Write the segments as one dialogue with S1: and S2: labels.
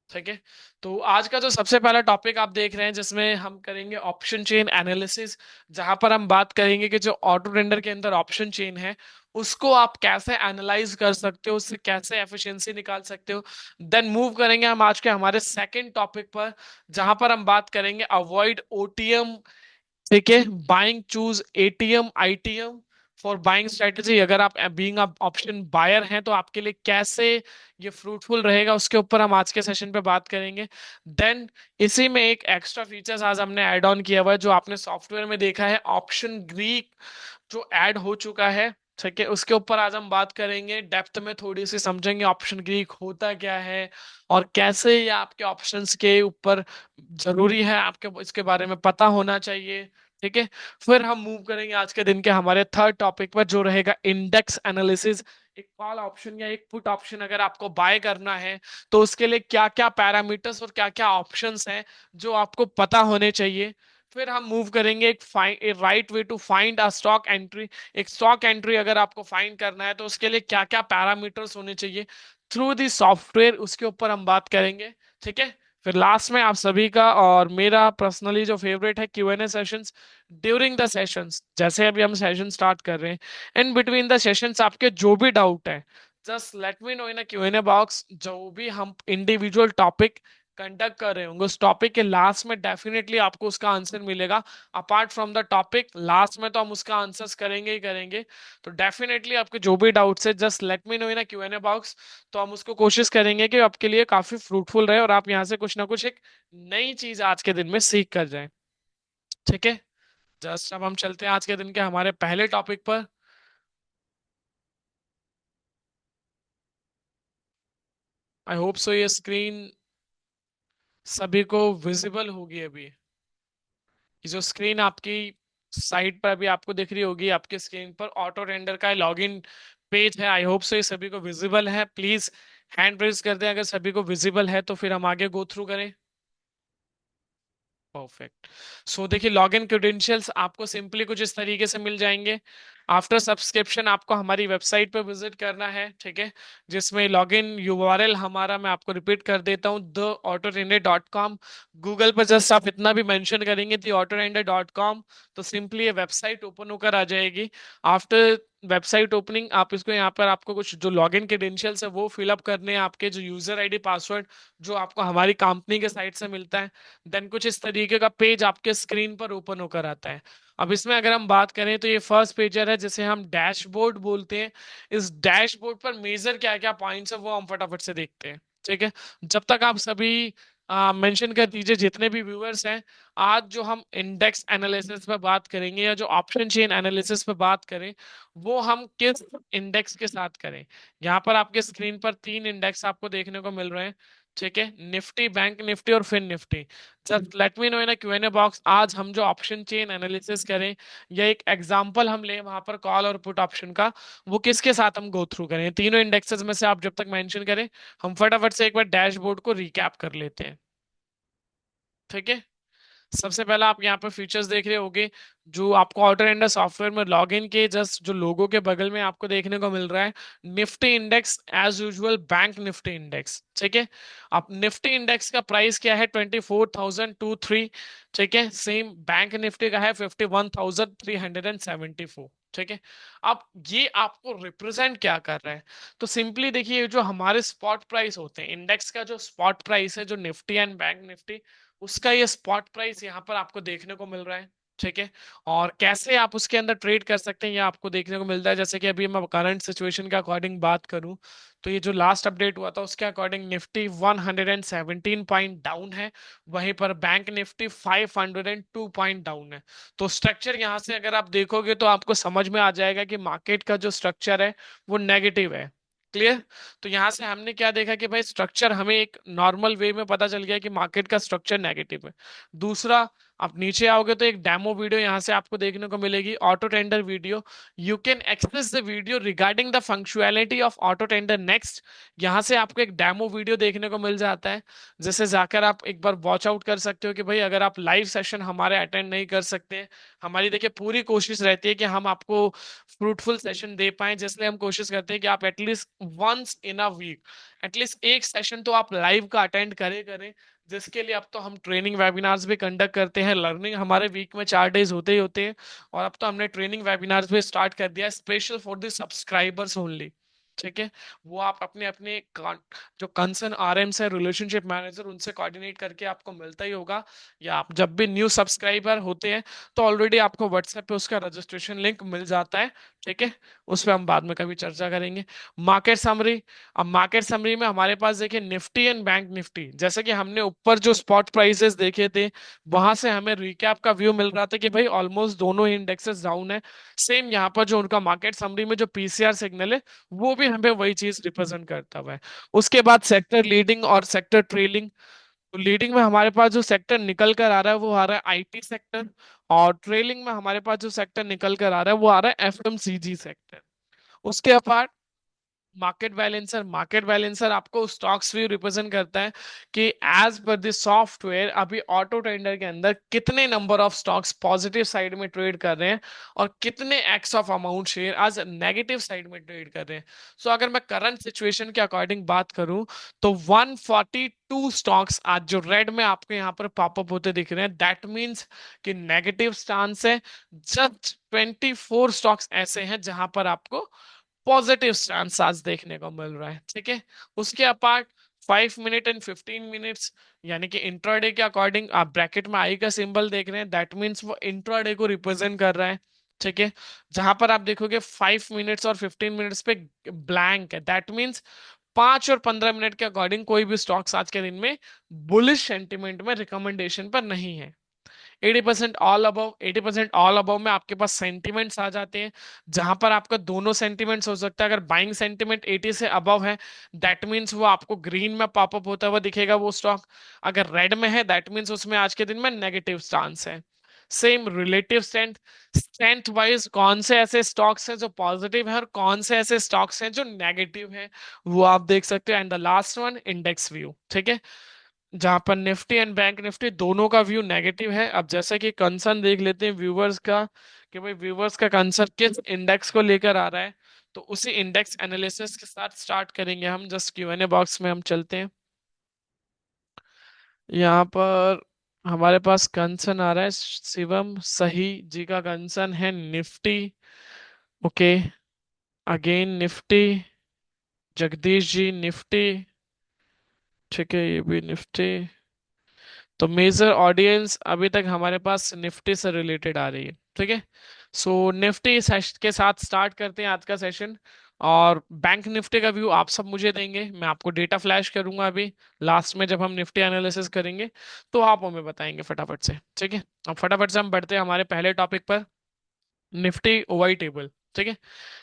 S1: ठीक है। तो आज का जो सबसे पहला टॉपिक आप देख रहे हैं जिसमें हम करेंगे ऑप्शन चेन एनालिसिस, जहां पर हम बात करेंगे कि जो ऑटो टेंडर के अंदर ऑप्शन चेन है उसको आप कैसे एनालाइज कर सकते हो, उससे कैसे एफिशिएंसी निकाल सकते हो। देन मूव करेंगे हम आज के हमारे सेकंड टॉपिक पर, जहां पर हम बात करेंगे अवॉइड ओटीएम। ठीक है, buying choose ATM ITM for buying strategy. अगर आप बीइंग ऑप्शन बायर हैं तो आपके लिए कैसे ये फ्रूटफुल रहेगा, उसके ऊपर हम आज के सेशन पे बात करेंगे। देन इसी में एक एक्स्ट्रा फीचर्स आज हमने ऐड ऑन किया हुआ है, जो आपने सॉफ्टवेयर में देखा है ऑप्शन ग्रीक जो ऐड हो चुका है। ठीक है, उसके ऊपर आज हम बात करेंगे, डेप्थ में थोड़ी सी समझेंगे ऑप्शन ग्रीक होता क्या है और कैसे ये आपके ऑप्शंस के ऊपर जरूरी है, आपके इसके बारे में पता होना चाहिए। ठीक है, फिर हम मूव करेंगे आज के दिन के हमारे थर्ड टॉपिक पर, जो रहेगा इंडेक्स एनालिसिस। एक कॉल ऑप्शन या एक पुट ऑप्शन अगर आपको बाय करना है तो उसके लिए क्या क्या पैरामीटर्स और क्या क्या ऑप्शंस हैं जो आपको पता होने चाहिए। फिर हम मूव करेंगे एक right way to find a stock entry. एक स्टॉक एंट्री अगर आपको फाइंड करना है तो उसके लिए क्या क्या पैरामीटर्स होने चाहिए थ्रू दी सॉफ्टवेयर, उसके ऊपर हम बात करेंगे। ठीक है, फिर लास्ट में आप सभी का और मेरा पर्सनली जो फेवरेट है Q&A sessions. During the sessions, जैसे अभी हम सेशन स्टार्ट कर रहे हैं, इन बिटवीन द सेशंस आपके जो भी डाउट है जस्ट लेट मी नो इन अ क्यूएनए बॉक्स। जो भी हम इंडिविजुअल टॉपिक कंडक्ट कर रहे होंगे उस टॉपिक के लास्ट में डेफिनेटली आपको उसका आंसर मिलेगा। Apart from the topic last में तो हम उसका आंसर्स करेंगे ही करेंगे। तो डेफिनेटली आपके जो भी डाउट्स है जस्ट लेट मी नो इन अ क्यूएनए बॉक्स। तो हम उसको कोशिश करेंगे कि आपके लिए काफी फ्रूटफुल रहे और आप यहाँ से कुछ ना कुछ एक नई चीज आज के दिन में सीख कर जाएं। ठीक है, जस्ट अब हम चलते हैं आज के दिन के हमारे पहले टॉपिक पर। आई होप सो ये स्क्रीन सभी को विजिबल होगी अभी। ये जो स्क्रीन आपकी साइड पर अभी आपको दिख रही होगी, आपके स्क्रीन पर ऑटो रेंडर का लॉगिन पेज है। आई होप सो ये सभी को विजिबल है। प्लीज हैंड रेज कर दें अगर सभी को विजिबल है, तो फिर हम आगे गो थ्रू करें। परफेक्ट। सो देखिए, लॉगिन क्रेडेंशियल्स आपको सिंपली कुछ इस तरीके से मिल जाएंगे। आफ्टर सब्सक्रिप्शन आपको हमारी वेबसाइट पर विजिट करना है। ठीक है, जिसमें लॉगिन यूआरएल हमारा मैं आपको रिपीट कर देता हूँ, theautorender.com। गूगल पर जस्ट आप इतना भी मेंशन करेंगे theautorender.com तो सिंपली ये वेबसाइट ओपन होकर आ जाएगी। आफ्टर वेबसाइट ओपनिंग आप इसको यहाँ पर आपको कुछ जो लॉगिन क्रेडेंशियल्स है वो फिलअप करने हैं, आपके जो यूजर आईडी पासवर्ड जो आपको हमारी कंपनी के साइट से मिलता है। देन कुछ इस तरीके का पेज आपके स्क्रीन पर ओपन होकर आता है। अब इसमें अगर हम बात करें तो ये फर्स्ट पेजर है जिसे हम डैशबोर्ड बोलते हैं। इस डैशबोर्ड पर मेजर क्या क्या पॉइंट्स है वो हम फटाफट से देखते हैं। ठीक है, जब तक आप सभी मेंशन कर दीजिए जितने भी व्यूअर्स हैं। आज जो हम इंडेक्स एनालिसिस पे बात करेंगे या जो ऑप्शन चेन एनालिसिस पे बात करें, वो हम किस इंडेक्स के साथ करें। यहाँ पर आपके स्क्रीन पर तीन इंडेक्स आपको देखने को मिल रहे हैं। ठीक है, निफ्टी, बैंक निफ्टी और Fin Nifty. Just let me know in Q and A box आज हम जो ऑप्शन चेन एनालिसिस करें या एक एग्जांपल हम लें वहां पर कॉल और पुट ऑप्शन का, वो किसके साथ हम गो थ्रू करें। तीनों इंडेक्सेस में से आप जब तक मेंशन करें, हम फटाफट से एक बार डैशबोर्ड को रिकैप कर लेते हैं। ठीक है, सबसे पहला आप यहाँ पर फीचर्स देख रहे होगे, जो आपको ऑटो रेंडर सॉफ्टवेयर में लॉगिन के जस्ट जो लोगो के बगल में आपको देखने को मिल रहा है, Nifty index as usual, bank Nifty index. ठीक है, अब निफ्टी इंडेक्स का प्राइस क्या है, 24,023। ठीक है, सेम बैंक निफ्टी का है 51,374। ठीक है, अब ये आपको रिप्रेजेंट क्या कर रहा है, तो सिंपली देखिए, जो हमारे स्पॉट प्राइस होते हैं इंडेक्स का, जो स्पॉट प्राइस है जो निफ्टी एंड बैंक निफ्टी, उसका ये स्पॉट प्राइस यहाँ पर आपको देखने को मिल रहा है। ठीक है, और कैसे आप उसके अंदर ट्रेड कर सकते हैं ये आपको देखने को मिलता है। जैसे कि अभी मैं करंट सिचुएशन के अकॉर्डिंग बात करूं, तो ये जो लास्ट अपडेट हुआ था उसके अकॉर्डिंग निफ्टी 117 पॉइंट डाउन है, वहीं पर बैंक निफ्टी 502 पॉइंट डाउन है। तो स्ट्रक्चर यहाँ से अगर आप देखोगे तो आपको समझ में आ जाएगा कि मार्केट का जो स्ट्रक्चर है वो नेगेटिव है। क्लियर। तो यहां से हमने क्या देखा कि भाई स्ट्रक्चर हमें एक नॉर्मल वे में पता चल गया कि मार्केट का स्ट्रक्चर नेगेटिव है। दूसरा, आप नीचे आओगे तो एक डेमो वीडियो यहां से आपको देखने को मिलेगी, auto tender video. You can access the video regarding the functionality of auto tender next. यहां से आपको एक डेमो वीडियो देखने को मिल जाता है, जैसे जाकर आप एक बार वॉच आउट कर सकते हो कि भाई अगर आप लाइव सेशन हमारे अटेंड नहीं कर सकते, हमारी देखिए पूरी कोशिश रहती है कि हम आपको फ्रूटफुल सेशन दे पाए, जिसलिए हम कोशिश करते हैं कि आप at least once in a week, at least एक सेशन तो आप लाइव का अटेंड करें करें, जिसके लिए अब तो हम ट्रेनिंग वेबिनार्स भी कंडक्ट करते हैं। लर्निंग हमारे वीक में 4 डेज होते ही होते हैं, और अब तो हमने ट्रेनिंग वेबिनार्स भी स्टार्ट कर दिया है special for the subscribers only. ठीक है, वो आप अपने अपने जो कंसर्न आरएम्स है, रिलेशनशिप मैनेजर, उनसे कोऑर्डिनेट करके आपको मिलता ही होगा, या आप जब भी न्यू सब्सक्राइबर होते हैं तो ऑलरेडी आपको व्हाट्सएप पे उसका रजिस्ट्रेशन लिंक मिल जाता है। ठीक है, उस पर हम बाद में कभी चर्चा करेंगे। Market summary. अब मार्केट समरी में हमारे पास देखिए निफ्टी एंड बैंक निफ्टी, जैसे कि हमने ऊपर जो स्पॉट प्राइसेस देखे थे, वहां से हमें रिकैप का व्यू मिल रहा था कि भाई ऑलमोस्ट दोनों ही इंडेक्सेस डाउन है। सेम यहाँ पर जो उनका मार्केट समरी में जो पीसीआर सिग्नल है, वो भी हमें वही चीज रिप्रेजेंट करता हुआ है। उसके बाद सेक्टर लीडिंग और सेक्टर ट्रेलिंग। तो लीडिंग में हमारे पास जो सेक्टर निकल कर आ रहा है वो आ रहा है आईटी सेक्टर, और ट्रेलिंग में हमारे पास जो सेक्टर निकल कर आ रहा है वो आ रहा है एफएमसीजी सेक्टर। उसके अपार्ट मार्केट बैलेंसर आपको स्टॉक्स व्यू रिप्रेजेंट करता है कि एज पर द सॉफ्टवेयर अभी ऑटो ट्रेडर के अंदर कितने number of stocks positive side में ट्रेड कर रहे हैं, और कितने एक्स ऑफ अमाउंट शेयर आज नेगेटिव साइड में ट्रेड कर रहे हैं। सो अगर मैं करंट सिचुएशन के अकॉर्डिंग बात करूं, तो 142 स्टॉक्स आज जो रेड में आपको यहाँ पर पॉपअप होते दिख रहे हैं, दैट मींस कि नेगेटिव स्टांस है। जस्ट 24 स्टॉक्स ऐसे हैं जहां पर आपको पॉजिटिव स्टांस आज देखने को मिल रहा है। ठीक है, उसके अपार्ट 5 मिनट एंड 15 मिनट्स, यानी कि इंट्राडे के अकॉर्डिंग आप ब्रैकेट में आई का सिंबल देख रहे हैं, दैट मींस वो इंट्राडे को रिप्रेजेंट कर रहा है। ठीक है, जहां पर आप देखोगे 5 मिनट्स और 15 मिनट्स पे ब्लैंक है, दैट मींस 5 और 15 मिनट के अकॉर्डिंग कोई भी स्टॉक्स आज के दिन में बुलिश सेंटिमेंट में रिकमेंडेशन पर नहीं है। 80% ऑल अबव में आपके पास सेंटिमेंट्स आ जाते हैं, जहां पर आपका दोनों सेंटिमेंट्स हो सकता है। अगर बाइंग सेंटिमेंट 80 से अबव है, दैट मींस वो आपको ग्रीन में पॉपअप होता हुआ दिखेगा वो स्टॉक। अगर रेड में है, दैट मींस उसमें आज के दिन में नेगेटिव स्टांस है। Same relative strength, strength wise कौन से ऐसे स्टॉक्स हैं जो पॉजिटिव है और कौन से ऐसे स्टॉक्स हैं जो नेगेटिव है, वो आप देख सकते हो। And the last one, index view. ठीक है, जहां पर निफ्टी एंड बैंक निफ्टी दोनों का व्यू नेगेटिव है। अब जैसे कि कंसर्न देख लेते हैं व्यूवर्स का, कि भाई व्यूवर्स का कंसर्न किस इंडेक्स को लेकर आ रहा है, तो उसी इंडेक्स एनालिसिस के साथ स्टार्ट करेंगे हम। जस्ट क्यूएनए बॉक्स में हम चलते हैं। यहाँ पर हमारे पास कंसर्न आ रहा है, शिवम सही जी का कंसर्न है Nifty. Okay, again Nifty, Jagdish ji Nifty. ठीक है, ये भी निफ्टी। तो मेजर ऑडियंस अभी तक हमारे पास निफ्टी से रिलेटेड आ रही है। ठीक है, सो निफ्टी के साथ स्टार्ट करते हैं आज का सेशन। और बैंक निफ्टी का व्यू आप सब मुझे देंगे, मैं आपको डेटा फ्लैश करूंगा अभी लास्ट में जब हम निफ्टी एनालिसिस करेंगे, तो आप हमें बताएंगे फटाफट से। ठीक है, अब फटाफट से हम बढ़ते हैं हमारे पहले टॉपिक पर, निफ्टी ओवाई टेबल। ठीक है,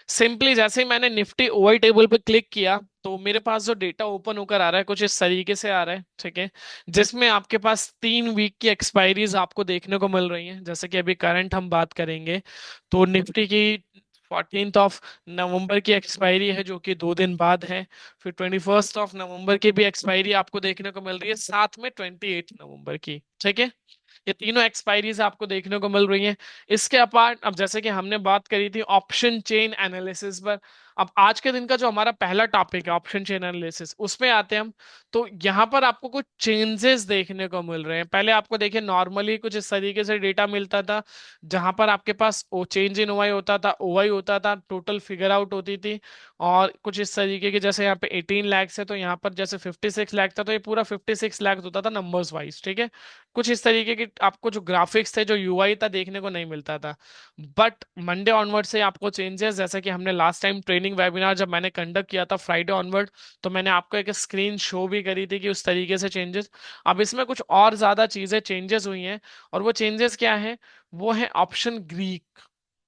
S1: सिंपली जैसे ही मैंने निफ्टी ओआई टेबल पे क्लिक किया, तो मेरे पास जो डेटा ओपन होकर आ रहा है कुछ इस तरीके से आ रहा है। ठीक है, जिसमें आपके पास 3 वीक की एक्सपायरीज आपको देखने को मिल रही हैं। जैसे कि अभी करंट हम बात करेंगे, तो निफ्टी की 14 नवंबर की एक्सपायरी है, जो कि 2 दिन बाद है। फिर 21 नवंबर की भी एक्सपायरी आपको देखने को मिल रही है, साथ में 28 नवंबर की। ठीक है, ये तीनों एक्सपायरीज आपको देखने को मिल रही हैं। इसके अपार्ट अब जैसे कि हमने बात करी थी ऑप्शन चेन एनालिसिस पर, अब आज के दिन का जो हमारा पहला टॉपिक है ऑप्शन चेन एनालिसिस, उसमें आते हैं हम। तो यहाँ पर आपको कुछ चेंजेस देखने को मिल रहे हैं। पहले आपको देखिए नॉर्मली कुछ इस तरीके से डेटा मिलता था, जहां पर आपके पास ओ चेंज इन ओवाई होता था, ओवाई होता था, टोटल फिगर आउट होती थी, और कुछ इस तरीके के, जैसे यहाँ पे 18 लाख है तो यहाँ पर जैसे 56 लाख था, तो ये पूरा 56 लाख होता था नंबर्स वाइज। ठीक है, कुछ इस तरीके की आपको जो ग्राफिक्स थे, जो यूआई था, देखने को नहीं मिलता था। बट मंडे ऑनवर्ड से आपको चेंजेस, जैसे कि हमने लास्ट टाइम ट्रेनिंग वेबिनार जब मैंने कंडक्ट किया था फ्राइडे ऑनवर्ड, तो मैंने आपको एक स्क्रीन शो भी करी थी कि उस तरीके से चेंजेस। अब इसमें कुछ और ज्यादा चीजें चेंजेस हुई हैं, और वो चेंजेस क्या है, वो है ऑप्शन ग्रीक।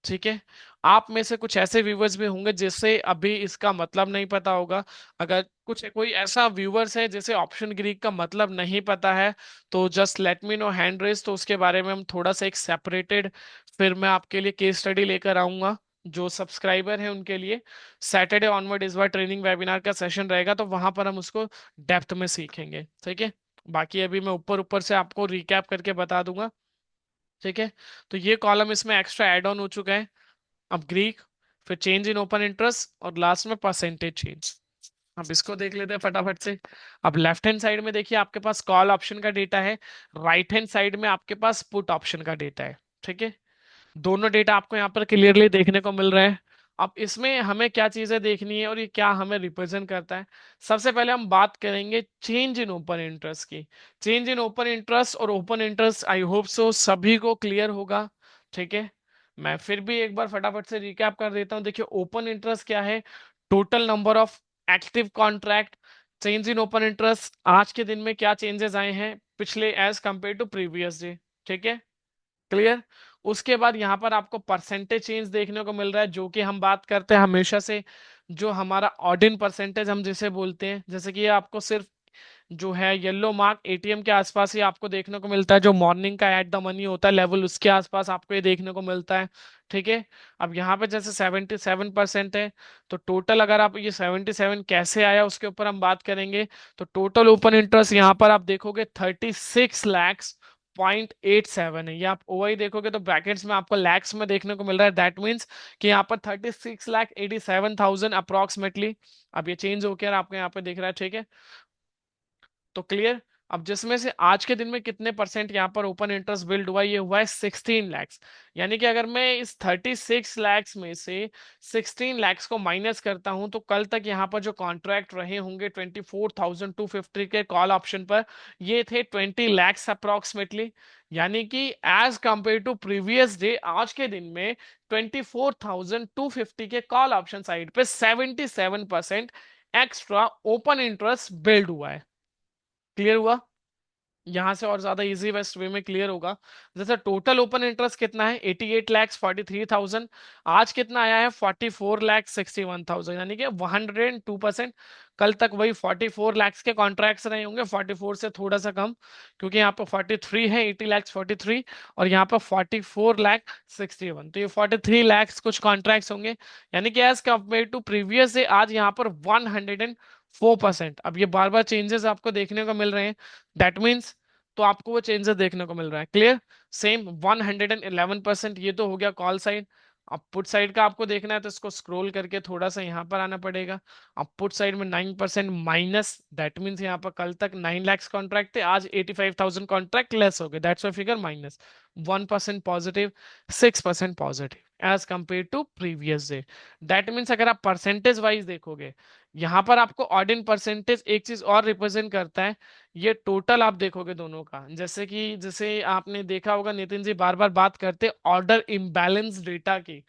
S1: ठीक है, आप में से कुछ ऐसे व्यूवर्स भी होंगे जिससे अभी इसका मतलब नहीं पता होगा। अगर कुछ कोई ऐसा व्यूवर्स है जिसे ऑप्शन ग्रीक का मतलब नहीं पता है, तो just let me no hand raise, तो उसके बारे में हम थोड़ा सा एक सेपरेटेड फिर मैं आपके लिए केस स्टडी लेकर आऊंगा। जो सब्सक्राइबर है उनके लिए सैटरडे ऑनवर्ड इस बार ट्रेनिंग वेबिनार का सेशन रहेगा, तो वहां पर हम उसको डेप्थ में सीखेंगे। ठीक है, बाकी अभी मैं ऊपर ऊपर से आपको रिकैप करके बता दूंगा। ठीक है, तो ये कॉलम इसमें एक्स्ट्रा ऐड ऑन हो चुका है। अब ग्रीक, फिर चेंज इन ओपन इंटरेस्ट, और लास्ट में परसेंटेज चेंज। अब इसको देख लेते हैं फटाफट से। अब लेफ्ट हैंड साइड में देखिए आपके पास कॉल ऑप्शन का डेटा है, राइट हैंड साइड में आपके पास पुट ऑप्शन का डेटा है। ठीक है, दोनों डेटा आपको यहाँ पर क्लियरली देखने को मिल रहा है। अब इसमें हमें क्या चीजें देखनी है और ये क्या हमें रिप्रेजेंट करता है। सबसे पहले हम बात करेंगे चेंज इन ओपन इंटरेस्ट की। चेंज इन ओपन इंटरेस्ट और open interest I hope so सभी को क्लियर होगा। ठीक है, मैं फिर भी एक बार फटाफट से रिकैप कर देता हूँ। देखिए ओपन इंटरेस्ट क्या है, total number of active contract. Change in open interest आज के दिन में क्या चेंजेस आए हैं पिछले as compare to previous day. ठीक है, क्लियर। उसके बाद यहाँ पर आपको परसेंटेज चेंज देखने को मिल रहा है, जो कि हम बात करते हैं हमेशा से, जो हमारा ऑड इन परसेंटेज हम जिसे बोलते हैं। जैसे कि ये आपको सिर्फ जो है येलो मार्क एटीएम के आसपास ही आपको देखने को मिलता है, जो मॉर्निंग का एट द मनी होता है लेवल उसके आसपास आपको ये देखने को मिलता है। ठीक है, अब यहाँ पे जैसे 77% है, तो टोटल अगर आप ये 77 कैसे आया उसके ऊपर हम बात करेंगे। तो टोटल ओपन इंटरेस्ट यहाँ पर आप देखोगे 36 लाख 0.87 है। ये आप ओआई देखोगे तो ब्रैकेट्स में आपको लैक्स में देखने को मिल रहा है। दैट मीन्स कि यहाँ पर 36,87,000 अप्रोक्सीमेटली अब ये चेंज होकर आपको यहाँ पे दिख रहा है। ठीक है, तो क्लियर। अब जिसमें से आज के दिन में कितने परसेंट यहाँ पर ओपन इंटरेस्ट बिल्ड हुआ, ये हुआ है 16 लैक्स। यानी कि अगर मैं इस 36 लैक्स में से 16 लैक्स को माइनस करता हूं तो कल तक यहाँ पर जो कॉन्ट्रैक्ट रहे होंगे 24,250 के कॉल ऑप्शन पर, ये थे 20 लैक्स अप्रोक्सीमेटली। यानी कि as compare to previous day आज के दिन में 24,250 के कॉल ऑप्शन साइड पे 77% एक्स्ट्रा ओपन इंटरेस्ट बिल्ड हुआ है। क्लियर हुआ, यहां से और ज्यादा इजी बेस्ट वे में क्लियर होगा। जैसे टोटल ओपन इंटरेस्ट कितना है 88,43,000, आज कितना आया है 44,61,000, यानी कि 102%। कल तक वही 44 लैक्स के कॉन्ट्रैक्ट्स रहे होंगे, 44 से थोड़ा सा कम, क्योंकि यहाँ पे 43 है, 80,43 और यहाँ पे 44,61,000, तो ये 43 लैक्स कुछ कॉन्ट्रैक्ट्स होंगे। यानी कि as compare to previous day आज यहाँ पर 104%। अब ये बार बार चेंजेस आपको देखने को मिल रहे हैं, दैट मीन्स तो आपको वो चेंजेस देखने को मिल रहा है। Clear, same 111%। ये तो हो गया कॉल साइड। अब पुट साइड का आपको देखना है तो इसको स्क्रॉल करके थोड़ा सा यहाँ पर आना पड़ेगा। अब पुट साइड में 9% माइनस, दैट मीन्स यहाँ पर कल तक 9 लैक्स कॉन्ट्रैक्ट थे, आज 85,000 कॉन्ट्रैक्ट लेस हो गए, that's why figure minus. 1% positive, 6% positive as compare to previous day. That means अगर आप परसेंटेज वाइज देखोगे, यहाँ पर आपको ऑड इन परसेंटेज एक चीज और रिप्रेजेंट करता है। ये टोटल आप देखोगे दोनों का, जैसे आपने देखा होगा नितिन जी बार बार बात करते ऑर्डर इम्बैलेंस डेटा की,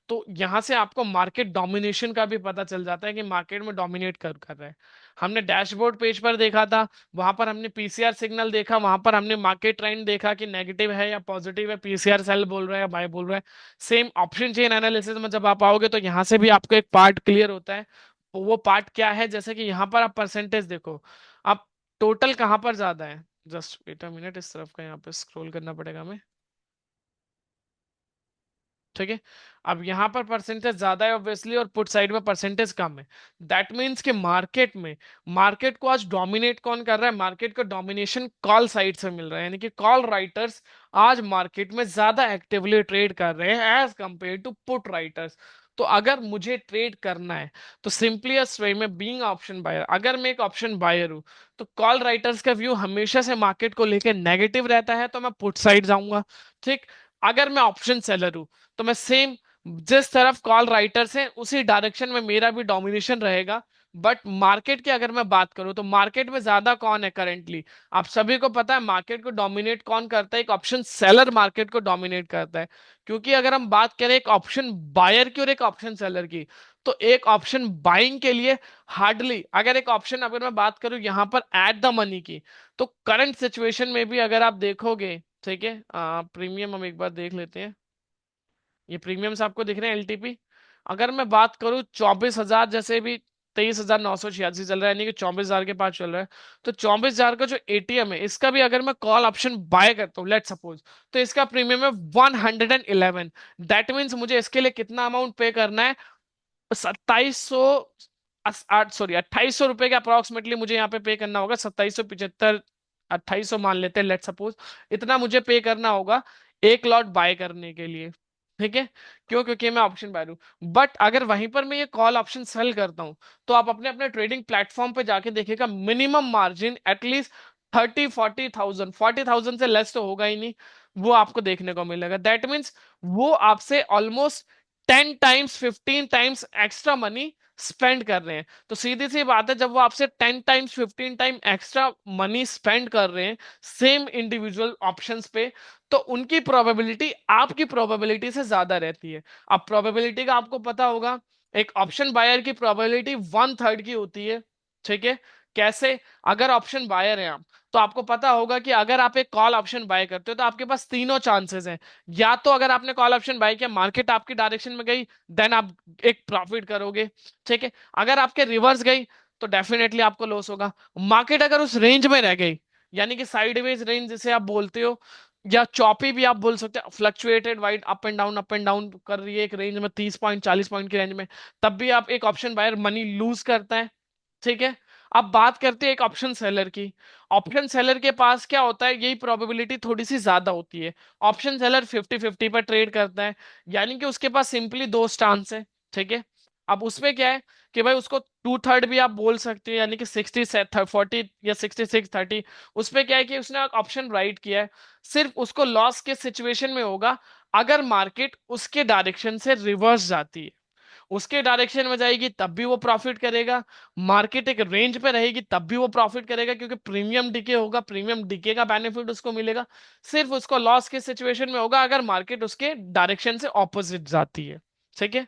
S1: तो यहां से आपको मार्केट डोमिनेशन का भी पता चल जाता है कि मार्केट में डोमिनेट कर रहा है। हमने डैशबोर्ड पेज पर देखा था, वहां पर हमने पीसीआर सिग्नल देखा, वहां पर हमने मार्केट ट्रेंड देखा कि नेगेटिव है या पॉजिटिव है, पीसीआर सेल बोल रहा है या बाय बोल रहा है। सेम ऑप्शन चेन एनालिसिस में जब आप आओगे तो यहाँ से भी आपको एक पार्ट क्लियर होता है। वो पार्ट क्या है, जैसे कि यहाँ पर आप परसेंटेज देखो, आप टोटल कहां पर ज्यादा है, जस्ट वेट अ मिनट, इस तरफ का यहाँ पे स्क्रॉल करना पड़ेगा हमें। ठीक है, अब यहाँ पर परसेंटेज ज्यादा है ऑब्वियसली और पुट साइड में परसेंटेज कम है। दैट मीन्स कि मार्केट को आज डोमिनेट कौन कर रहा है, मार्केट को डोमिनेशन कॉल साइड से मिल रहा है, यानी कि कॉल राइटर्स आज मार्केट में ज्यादा एक्टिवली ट्रेड कर रहे हैं as compare to put writers. तो अगर मुझे ट्रेड करना है तो सिंपलीस्ट वे में बीइंग ऑप्शन बायर, अगर मैं एक ऑप्शन बायर हूं तो कॉल राइटर्स का व्यू हमेशा से मार्केट को लेकर नेगेटिव रहता है, तो मैं पुट साइड जाऊंगा। ठीक, अगर मैं ऑप्शन सेलर हूं तो मैं सेम जिस तरफ कॉल राइटर्स हैं उसी डायरेक्शन में मेरा भी डोमिनेशन रहेगा। बट मार्केट की अगर मैं बात करूं तो मार्केट में ज्यादा कौन है करंटली, आप सभी को पता है मार्केट को डोमिनेट कौन करता है, एक ऑप्शन सेलर मार्केट को डोमिनेट करता है। क्योंकि अगर हम बात करें एक ऑप्शन बायर की और एक ऑप्शन सेलर की, तो एक ऑप्शन बाइंग के लिए हार्डली, अगर एक ऑप्शन अगर मैं बात करूं यहां पर एट द मनी की, तो करंट सिचुएशन में भी अगर आप देखोगे, ठीक है, प्रीमियम हम एक बार देख लेते हैं। ये प्रीमियम्स आपको दिख रहे हैं एलटीपी, अगर मैं बात करूं 24,000, जैसे भी 23,986 चल रहा है, यानी कि 24,000 के पास चल रहा है, तो 24,000 का जो एटीएम है इसका भी अगर मैं कॉल ऑप्शन बाय करता हूँ लेट सपोज, तो इसका प्रीमियम है 111। दैट मीन्स मुझे इसके लिए कितना अमाउंट पे करना है, 2700, आठ सॉरी 2800 रुपए के अप्रोक्सीमेटली मुझे यहाँ पे पे करना होगा, 2775, 2800 मान लेते हैं लेट सपोज, इतना मुझे पे करना होगा एक लॉट बाय करने के लिए। ठीक है, क्यों? क्योंकि मैं ऑप्शन बायर हूं। बट अगर वहीं पर मैं ये कॉल ऑप्शन सेल करता हूं, तो आप अपने अपने ट्रेडिंग प्लेटफॉर्म पे जाके देखिएगा, मिनिमम मार्जिन एटलीस्ट 30-40,000, 40,000 से लेस तो होगा ही नहीं, वो आपको देखने को मिलेगा। दैट मीन्स वो आपसे almost 10 times 15 times extra money spend कर रहे हैं। तो सीधी सी बात है, जब वो आपसे 10 times 15 time extra money spend कर रहे हैं सेम इंडिविजुअल ऑप्शंस पे, तो उनकी प्रोबेबिलिटी आपकी प्रोबेबिलिटी से ज्यादा रहती है। अब प्रोबेबिलिटी का आपको पता होगा, एक ऑप्शन बायर की प्रोबेबिलिटी 1/3 की होती है। ठीक है, कैसे? अगर ऑप्शन बायर है आप, तो आपको पता होगा कि अगर आप एक कॉल ऑप्शन बाय करते हो तो आपके पास तीनों चांसेस हैं। या तो अगर आपने कॉल ऑप्शन बाय किया, मार्केट आपकी डायरेक्शन में गई, देन आप एक प्रॉफिट करोगे। ठीक है, अगर आपके रिवर्स गई तो डेफिनेटली आपको लॉस होगा। मार्केट अगर उस रेंज में रह गई, यानी कि साइडवेज रेंज जिसे आप बोलते हो, या चॉपी भी आप बोल सकते हो, fluctuated wide up and down कर रही है एक रेंज में 30 पॉइंट 40 पॉइंट की रेंज में, तब भी आप एक ऑप्शन बायर मनी लूज करता है। ठीक है, अब बात करते हैं एक ऑप्शन सेलर की। ऑप्शन सेलर के पास क्या होता है, यही प्रोबेबिलिटी थोड़ी सी ज्यादा होती है। ऑप्शन सेलर 50-50 पर ट्रेड करता है, यानी कि उसके पास सिंपली दो स्टांस है। ठीक है, अब उसमें क्या है कि भाई उसको 2/3 भी आप बोल सकते हो, यानी कि 60-40 या 66-30। उसमें क्या है कि उसने ऑप्शन राइट किया है, सिर्फ उसको लॉस के सिचुएशन में होगा अगर मार्केट उसके डायरेक्शन से रिवर्स जाती है। उसके डायरेक्शन में जाएगी तब भी वो प्रॉफिट करेगा, मार्केट एक रेंज पे रहेगी तब भी वो प्रॉफिट करेगा, क्योंकि प्रीमियम डिके होगा, प्रीमियम डिके का बेनिफिट उसको मिलेगा। सिर्फ उसको लॉस के सिचुएशन में होगा अगर मार्केट उसके डायरेक्शन से ऑपोजिट जाती है। ठीक है,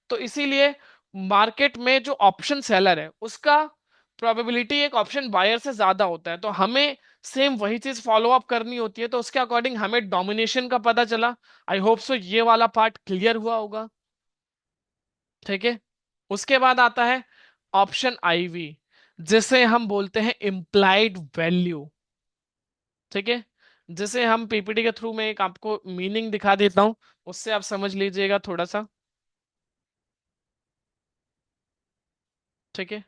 S1: तो इसीलिए मार्केट में जो ऑप्शन सेलर है उसका प्रोबेबिलिटी एक ऑप्शन बायर से ज्यादा होता है, तो हमें सेम वही चीज फॉलो अप करनी होती है। तो उसके अकॉर्डिंग हमें डोमिनेशन का पता चला। आई होप सो ये वाला पार्ट क्लियर हुआ होगा। ठीक है, उसके बाद आता है ऑप्शन आईवी, जिसे हम बोलते हैं इम्प्लाइड वैल्यू। ठीक है, जिसे हम पीपीटी के थ्रू में एक आपको मीनिंग दिखा देता हूं, उससे आप समझ लीजिएगा थोड़ा सा। ठीक है,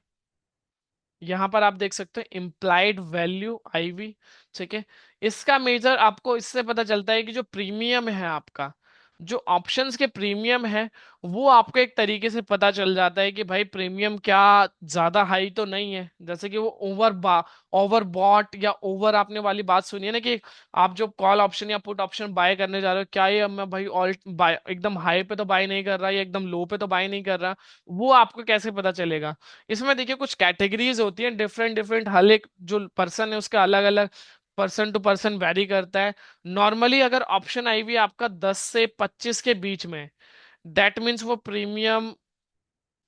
S1: यहां पर आप देख सकते हैं इम्प्लाइड वैल्यू आईवी। ठीक है, इसका मेजर आपको इससे पता चलता है कि जो प्रीमियम है आपका, जो ऑप्शंस के प्रीमियम है, वो आपको एक तरीके से पता चल जाता है कि भाई प्रीमियम क्या ज्यादा हाई तो नहीं है। जैसे कि वो ओवर बॉट या ओवर, आपने वाली बात सुनी है ना कि आप जो कॉल ऑप्शन या पुट ऑप्शन बाय करने जा रहे हो, क्या ये मैं भाई ऑल बाय एकदम हाई पे तो बाय नहीं कर रहा या एकदम लो पे तो बाय नहीं कर रहा, वो आपको कैसे पता चलेगा? इसमें देखिए कुछ कैटेगरीज होती हैं, डिफरेंट डिफरेंट, हर एक जो पर्सन है उसका अलग अलग पर्सन टू पर्सन वेरी करता है। नॉर्मली अगर ऑप्शन आईवी आपका 10 से 25 के बीच में, दैट मीन्स वो प्रीमियम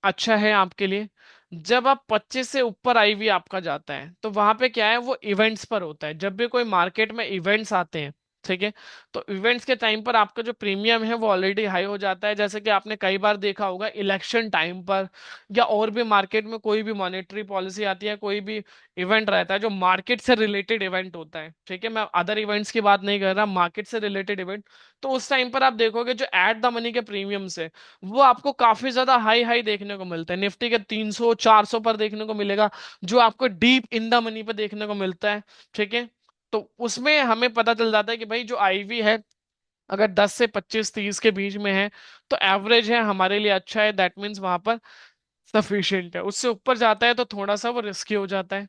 S1: अच्छा है आपके लिए। जब आप 25 से ऊपर आईवी आपका जाता है, तो वहां पे क्या है, वो इवेंट्स पर होता है। जब भी कोई मार्केट में इवेंट्स आते हैं, ठीक है, तो इवेंट्स के टाइम पर आपका जो प्रीमियम है वो ऑलरेडी हाई हो जाता है। जैसे कि आपने कई बार देखा होगा इलेक्शन टाइम पर, या और भी मार्केट में कोई भी मॉनेटरी पॉलिसी आती है, कोई भी इवेंट रहता है जो मार्केट से रिलेटेड इवेंट होता है। ठीक है, मैं अदर इवेंट्स की बात नहीं कर रहा, मार्केट से रिलेटेड इवेंट। तो उस टाइम पर आप देखोगे जो एट द मनी के प्रीमियम से, वो आपको काफी ज्यादा हाई हाई देखने को मिलता है। निफ्टी के 300-400 पर देखने को मिलेगा, जो आपको डीप इन द मनी पे देखने को मिलता है। ठीक है, तो उसमें हमें पता चल जाता है कि भाई जो आईवी है, अगर 10 से 25-30 के बीच में है, तो एवरेज है, हमारे लिए अच्छा है। दैट मीन्स वहां पर सफिशियंट है। उससे ऊपर जाता है तो थोड़ा सा वो रिस्की हो जाता है।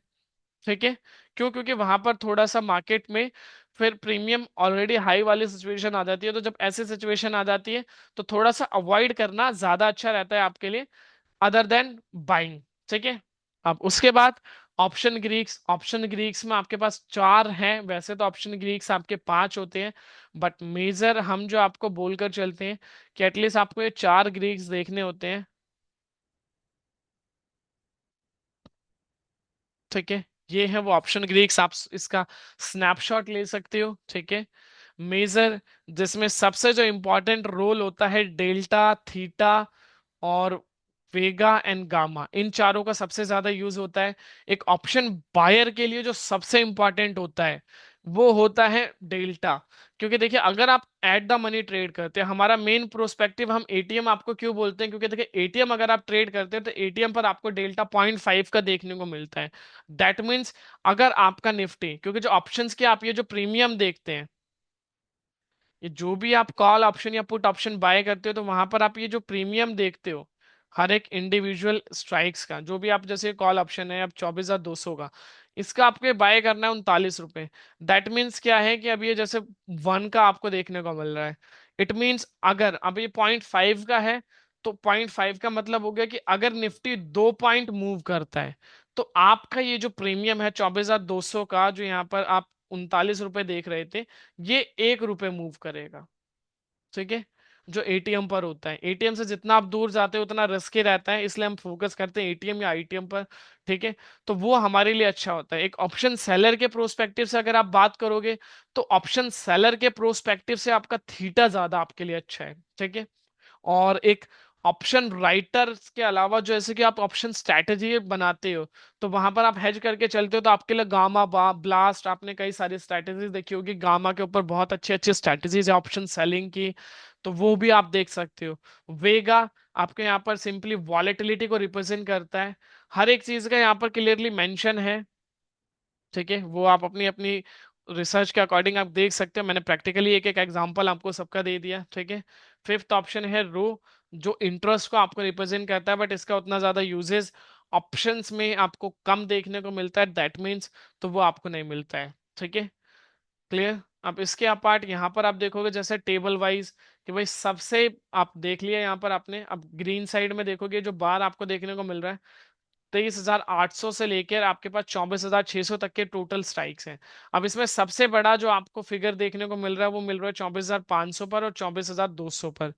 S1: ठीक है, क्यों? क्योंकि वहां पर थोड़ा सा मार्केट में फिर प्रीमियम ऑलरेडी हाई वाली सिचुएशन आ जाती है। तो जब ऐसी सिचुएशन आ जाती है, तो थोड़ा सा अवॉइड करना ज्यादा अच्छा रहता है आपके लिए, अदर देन बाइंग। ठीक है, अब उसके बाद ऑप्शन ग्रीक्स। ऑप्शन ग्रीक्स में आपके पास चार हैं, वैसे तो ऑप्शन ग्रीक्स आपके पांच होते हैं, बट मेजर हम जो आपको बोलकर चलते हैं कि एटलीस्ट आपको ये चार ग्रीक्स देखने होते हैं। ठीक है, ये है वो ऑप्शन ग्रीक्स, आप इसका स्नैपशॉट ले सकते हो। ठीक है, मेजर, जिसमें सबसे जो इंपॉर्टेंट रोल होता है डेल्टा, थीटा और वेगा एंड गामा, इन चारों का सबसे ज्यादा यूज होता है। एक ऑप्शन बायर के लिए जो सबसे इंपॉर्टेंट होता है वो होता है डेल्टा। क्योंकि देखिए अगर आप एट द मनी ट्रेड करते हैं, हमारा मेन प्रोस्पेक्टिव, हम एटीएम आपको क्यों बोलते हैं, क्योंकि देखिए एटीएम अगर आप ट्रेड करते हैं तो एटीएम पर आपको डेल्टा 0.5 का देखने को मिलता है। दैट मीन्स अगर आपका निफ्टी, क्योंकि जो ऑप्शंस के आप ये जो प्रीमियम देखते हैं, ये जो भी आप कॉल ऑप्शन या पुट ऑप्शन बाय करते हो तो वहां पर आप ये जो प्रीमियम देखते हो हर एक इंडिविजुअल स्ट्राइक्स का, जो भी आप जैसे कॉल ऑप्शन है अब 24,200 का, इसका आपको बाय करना है 39 रुपए। दैट मीन्स क्या है कि अब ये जैसे वन का आपको देखने को मिल रहा है, इट मीन्स अगर अब ये 0.5 का है तो 0.5 का मतलब हो गया कि अगर निफ्टी 2 पॉइंट मूव करता है तो आपका ये जो प्रीमियम है 24,200 का, जो यहाँ पर आप 39 रुपए देख रहे थे, ये 1 रुपए मूव करेगा। ठीक है। जो एटीएम पर होता है, एटीएम से जितना आप दूर जाते हो उतना रिस्की रहता है, इसलिए हम फोकस करते हैं एटीएम या आईटीएम पर। ठीक है। तो वो हमारे लिए अच्छा होता है। एक ऑप्शन सेलर के प्रोस्पेक्टिव से अगर आप बात करोगे तो ऑप्शन सेलर के प्रोस्पेक्टिव से आपका थीटा ज्यादा आपके लिए अच्छा है। ठीक है। और एक ऑप्शन राइटर के अलावा जैसे कि आप ऑप्शन स्ट्रैटेजी बनाते हो तो वहां पर आप हेज करके चलते हो, तो आपके लिए गामा ब्लास्ट, आपने कई सारी स्ट्रैटेजीज देखी होगी, गामा के ऊपर बहुत अच्छी अच्छी स्ट्रैटेजीज है ऑप्शन सेलिंग की, तो वो भी आप देख सकते हो। वेगा आपके यहाँ पर सिंपली वॉलेटिलिटी को रिप्रेजेंट करता है, हर एक चीज का यहाँ पर क्लियरली मेंशन है। ठीक है। वो आप अपनी अपनी रिसर्च के अकॉर्डिंग आप देख सकते हो, मैंने प्रैक्टिकली एक एक एग्जांपल आपको सबका दे दिया। ठीक है। फिफ्थ ऑप्शन है रो, जो इंटरेस्ट को आपको रिप्रेजेंट करता है, बट इसका उतना ज्यादा यूजेस ऑप्शंस में आपको कम देखने को मिलता है, दैट मीन्स तो वो आपको नहीं मिलता है। ठीक है। क्लियर। अब इसके अपार्ट यहाँ पर आप देखोगे जैसे टेबल वाइज कि भाई सबसे, आप देख लिया यहाँ पर आपने, अब ग्रीन साइड में देखोगे जो बार आपको देखने को मिल रहा है, 23,800 से लेकर आपके पास 24,600 तक के टोटल स्ट्राइक्स हैं। अब इसमें सबसे बड़ा जो आपको फिगर देखने को मिल रहा है वो मिल रहा है 24,500 पर और 24,200 पर।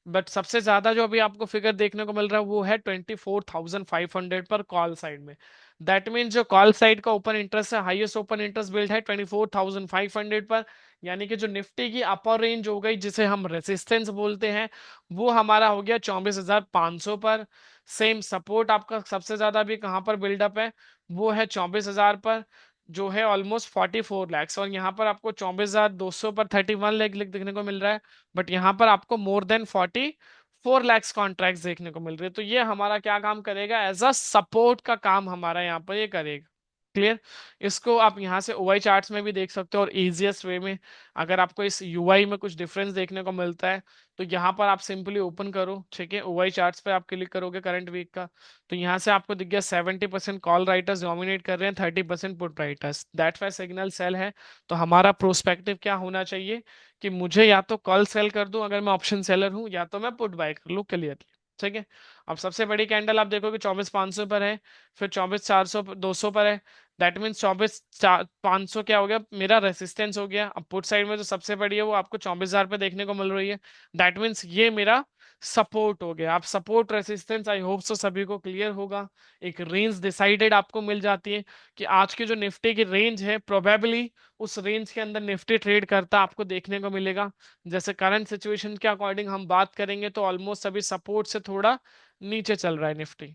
S1: बट सबसे ज्यादा जो अभी आपको फिगर देखने को मिल रहा है वो है 24,500 पर कॉल साइड में। दैट मीन्स जो कॉल साइड का ओपन इंटरेस्ट है, हाईएस्ट ओपन इंटरेस्ट बिल्ड है 24,500 पर, यानी कि जो निफ्टी की अपर रेंज हो गई जिसे हम रेसिस्टेंस बोलते हैं, वो हमारा हो गया 24,500 पर। सेम सपोर्ट आपका सबसे ज्यादा भी कहाँ पर बिल्डअप है, वो है 24,000 पर, जो है ऑलमोस्ट 44 लैक्स, और यहाँ पर आपको 24,200 पर 31 लाख देखने को मिल रहा है, बट यहाँ पर आपको मोर देन 44 लैक्स कॉन्ट्रैक्ट देखने को मिल रहे हैं। तो ये हमारा क्या काम करेगा, एज अ सपोर्ट का काम हमारा यहाँ पर ये करेगा। क्लियर। इसको आप यहाँ से ओआई चार्ट्स में भी देख सकते हो, और इजिएस्ट वे में अगर आपको इस यूआई में कुछ डिफरेंस देखने को मिलता है तो यहाँ पर आप सिंपली ओपन करो। ठीक है। ओआई चार्ट्स पे आप क्लिक करोगे करंट वीक का, तो यहाँ से आपको दिख गया 70% कॉल राइटर्स डोमिनेट कर रहे हैं, 30% put writers, that why signal sell है। तो हमारा प्रोस्पेक्टिव क्या होना चाहिए कि मुझे या तो कॉल सेल कर दूं अगर मैं ऑप्शन सेलर हूं, या तो मैं पुट बाय कर लूं क्लियरली। ठीक है। अब सबसे बड़ी कैंडल आप देखोगे 24,500 पर है, फिर 24,400 200 पर है, दैट मीन्स 24,500 क्या हो गया, मेरा रेसिस्टेंस हो गया। अब पुट साइड में जो सबसे बड़ी है वो आपको 24,000 पे देखने को मिल रही है, दैट मीन्स ये मेरा सपोर्ट हो गया। आप support resistance I hope so सभी को क्लियर होगा। एक रेंज डिसाइडेड आपको मिल जाती है कि आज की जो निफ्टी की रेंज है प्रोबेबली उस रेंज के अंदर निफ्टी ट्रेड करता आपको देखने को मिलेगा। जैसे करंट सिचुएशन के अकॉर्डिंग हम बात करेंगे तो ऑलमोस्ट सभी सपोर्ट से थोड़ा नीचे चल रहा है निफ्टी।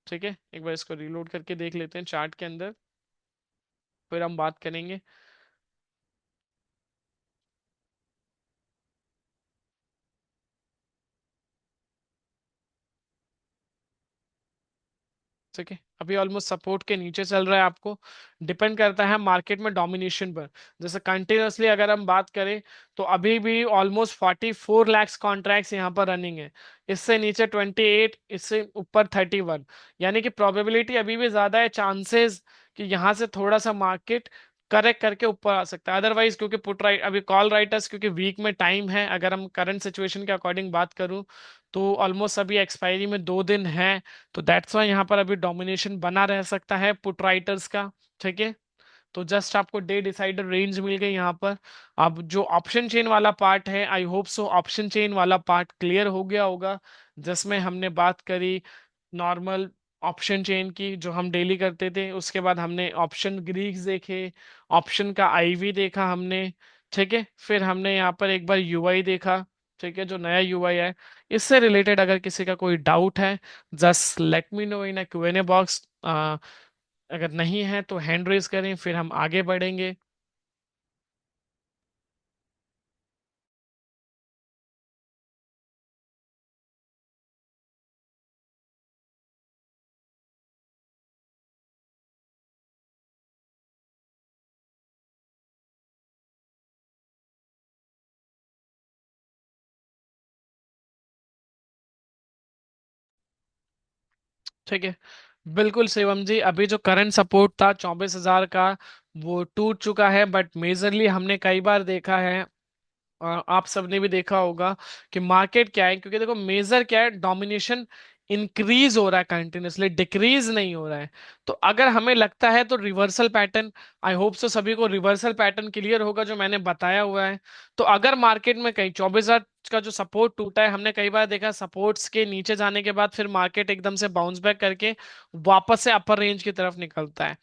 S1: ठीक है। एक बार इसको रीलोड करके देख लेते हैं चार्ट के अंदर, फिर हम बात करेंगे। ठीक है। अभी ऑलमोस्ट सपोर्ट के नीचे चल रहा है, आपको डिपेंड करता है मार्केट में डोमिनेशन पर। जैसे कंटिन्यूअसली अगर हम बात करें तो अभी भी ऑलमोस्ट 44 लैक्स कॉन्ट्रैक्ट्स यहाँ पर रनिंग है, इससे नीचे 28, इससे ऊपर 31, यानी कि प्रोबेबिलिटी अभी भी ज्यादा है, चांसेस कि यहाँ से थोड़ा सा मार्केट करेक्ट करके ऊपर आ सकता है। अदरवाइज क्योंकि पुट राइट अभी कॉल राइटर्स क्योंकि वीक में टाइम है, अगर हम करंट सिचुएशन के अकॉर्डिंग बात करूं तो ऑलमोस्ट अभी एक्सपायरी में 2 दिन है, तो दैट्स वाई यहाँ पर अभी डोमिनेशन बना रह सकता है पुट राइटर्स का। ठीक है। तो जस्ट आपको डे डिसाइडर रेंज मिल गई यहाँ पर। अब जो ऑप्शन चेन वाला पार्ट है, I hope so option chain वाला पार्ट क्लियर हो गया होगा, जिसमें हमने बात करी नॉर्मल ऑप्शन चेन की जो हम डेली करते थे, उसके बाद हमने ऑप्शन ग्रीक्स देखे, ऑप्शन का आईवी देखा हमने। ठीक है। फिर हमने यहाँ पर एक बार यूआई देखा। ठीक है। जो नया यूआई है, इससे रिलेटेड अगर किसी का कोई डाउट है जस्ट लेट मी नो इन अ क्यूएनए बॉक्स, अगर नहीं है तो हैंड रेज करें, फिर हम आगे बढ़ेंगे। ठीक है। बिल्कुल शिवम जी, अभी जो करंट सपोर्ट था 24,000 का, वो टूट चुका है। बट मेजरली हमने कई बार देखा है, आप सबने भी देखा होगा कि मार्केट क्या है, क्योंकि देखो मेजर क्या है, डोमिनेशन इंक्रीज हो रहा है कंटिन्यूसली, डिक्रीज नहीं हो रहा है। तो अगर हमें लगता है तो reversal pattern, I hope so सभी को रिवर्सल पैटर्न क्लियर होगा जो मैंने बताया हुआ है। तो अगर मार्केट में कहीं 24,000 का जो सपोर्ट टूटा है, हमने कई बार देखा सपोर्ट्स के नीचे जाने के बाद फिर मार्केट एकदम से बाउंस बैक करके वापस से अपर रेंज की तरफ निकलता है।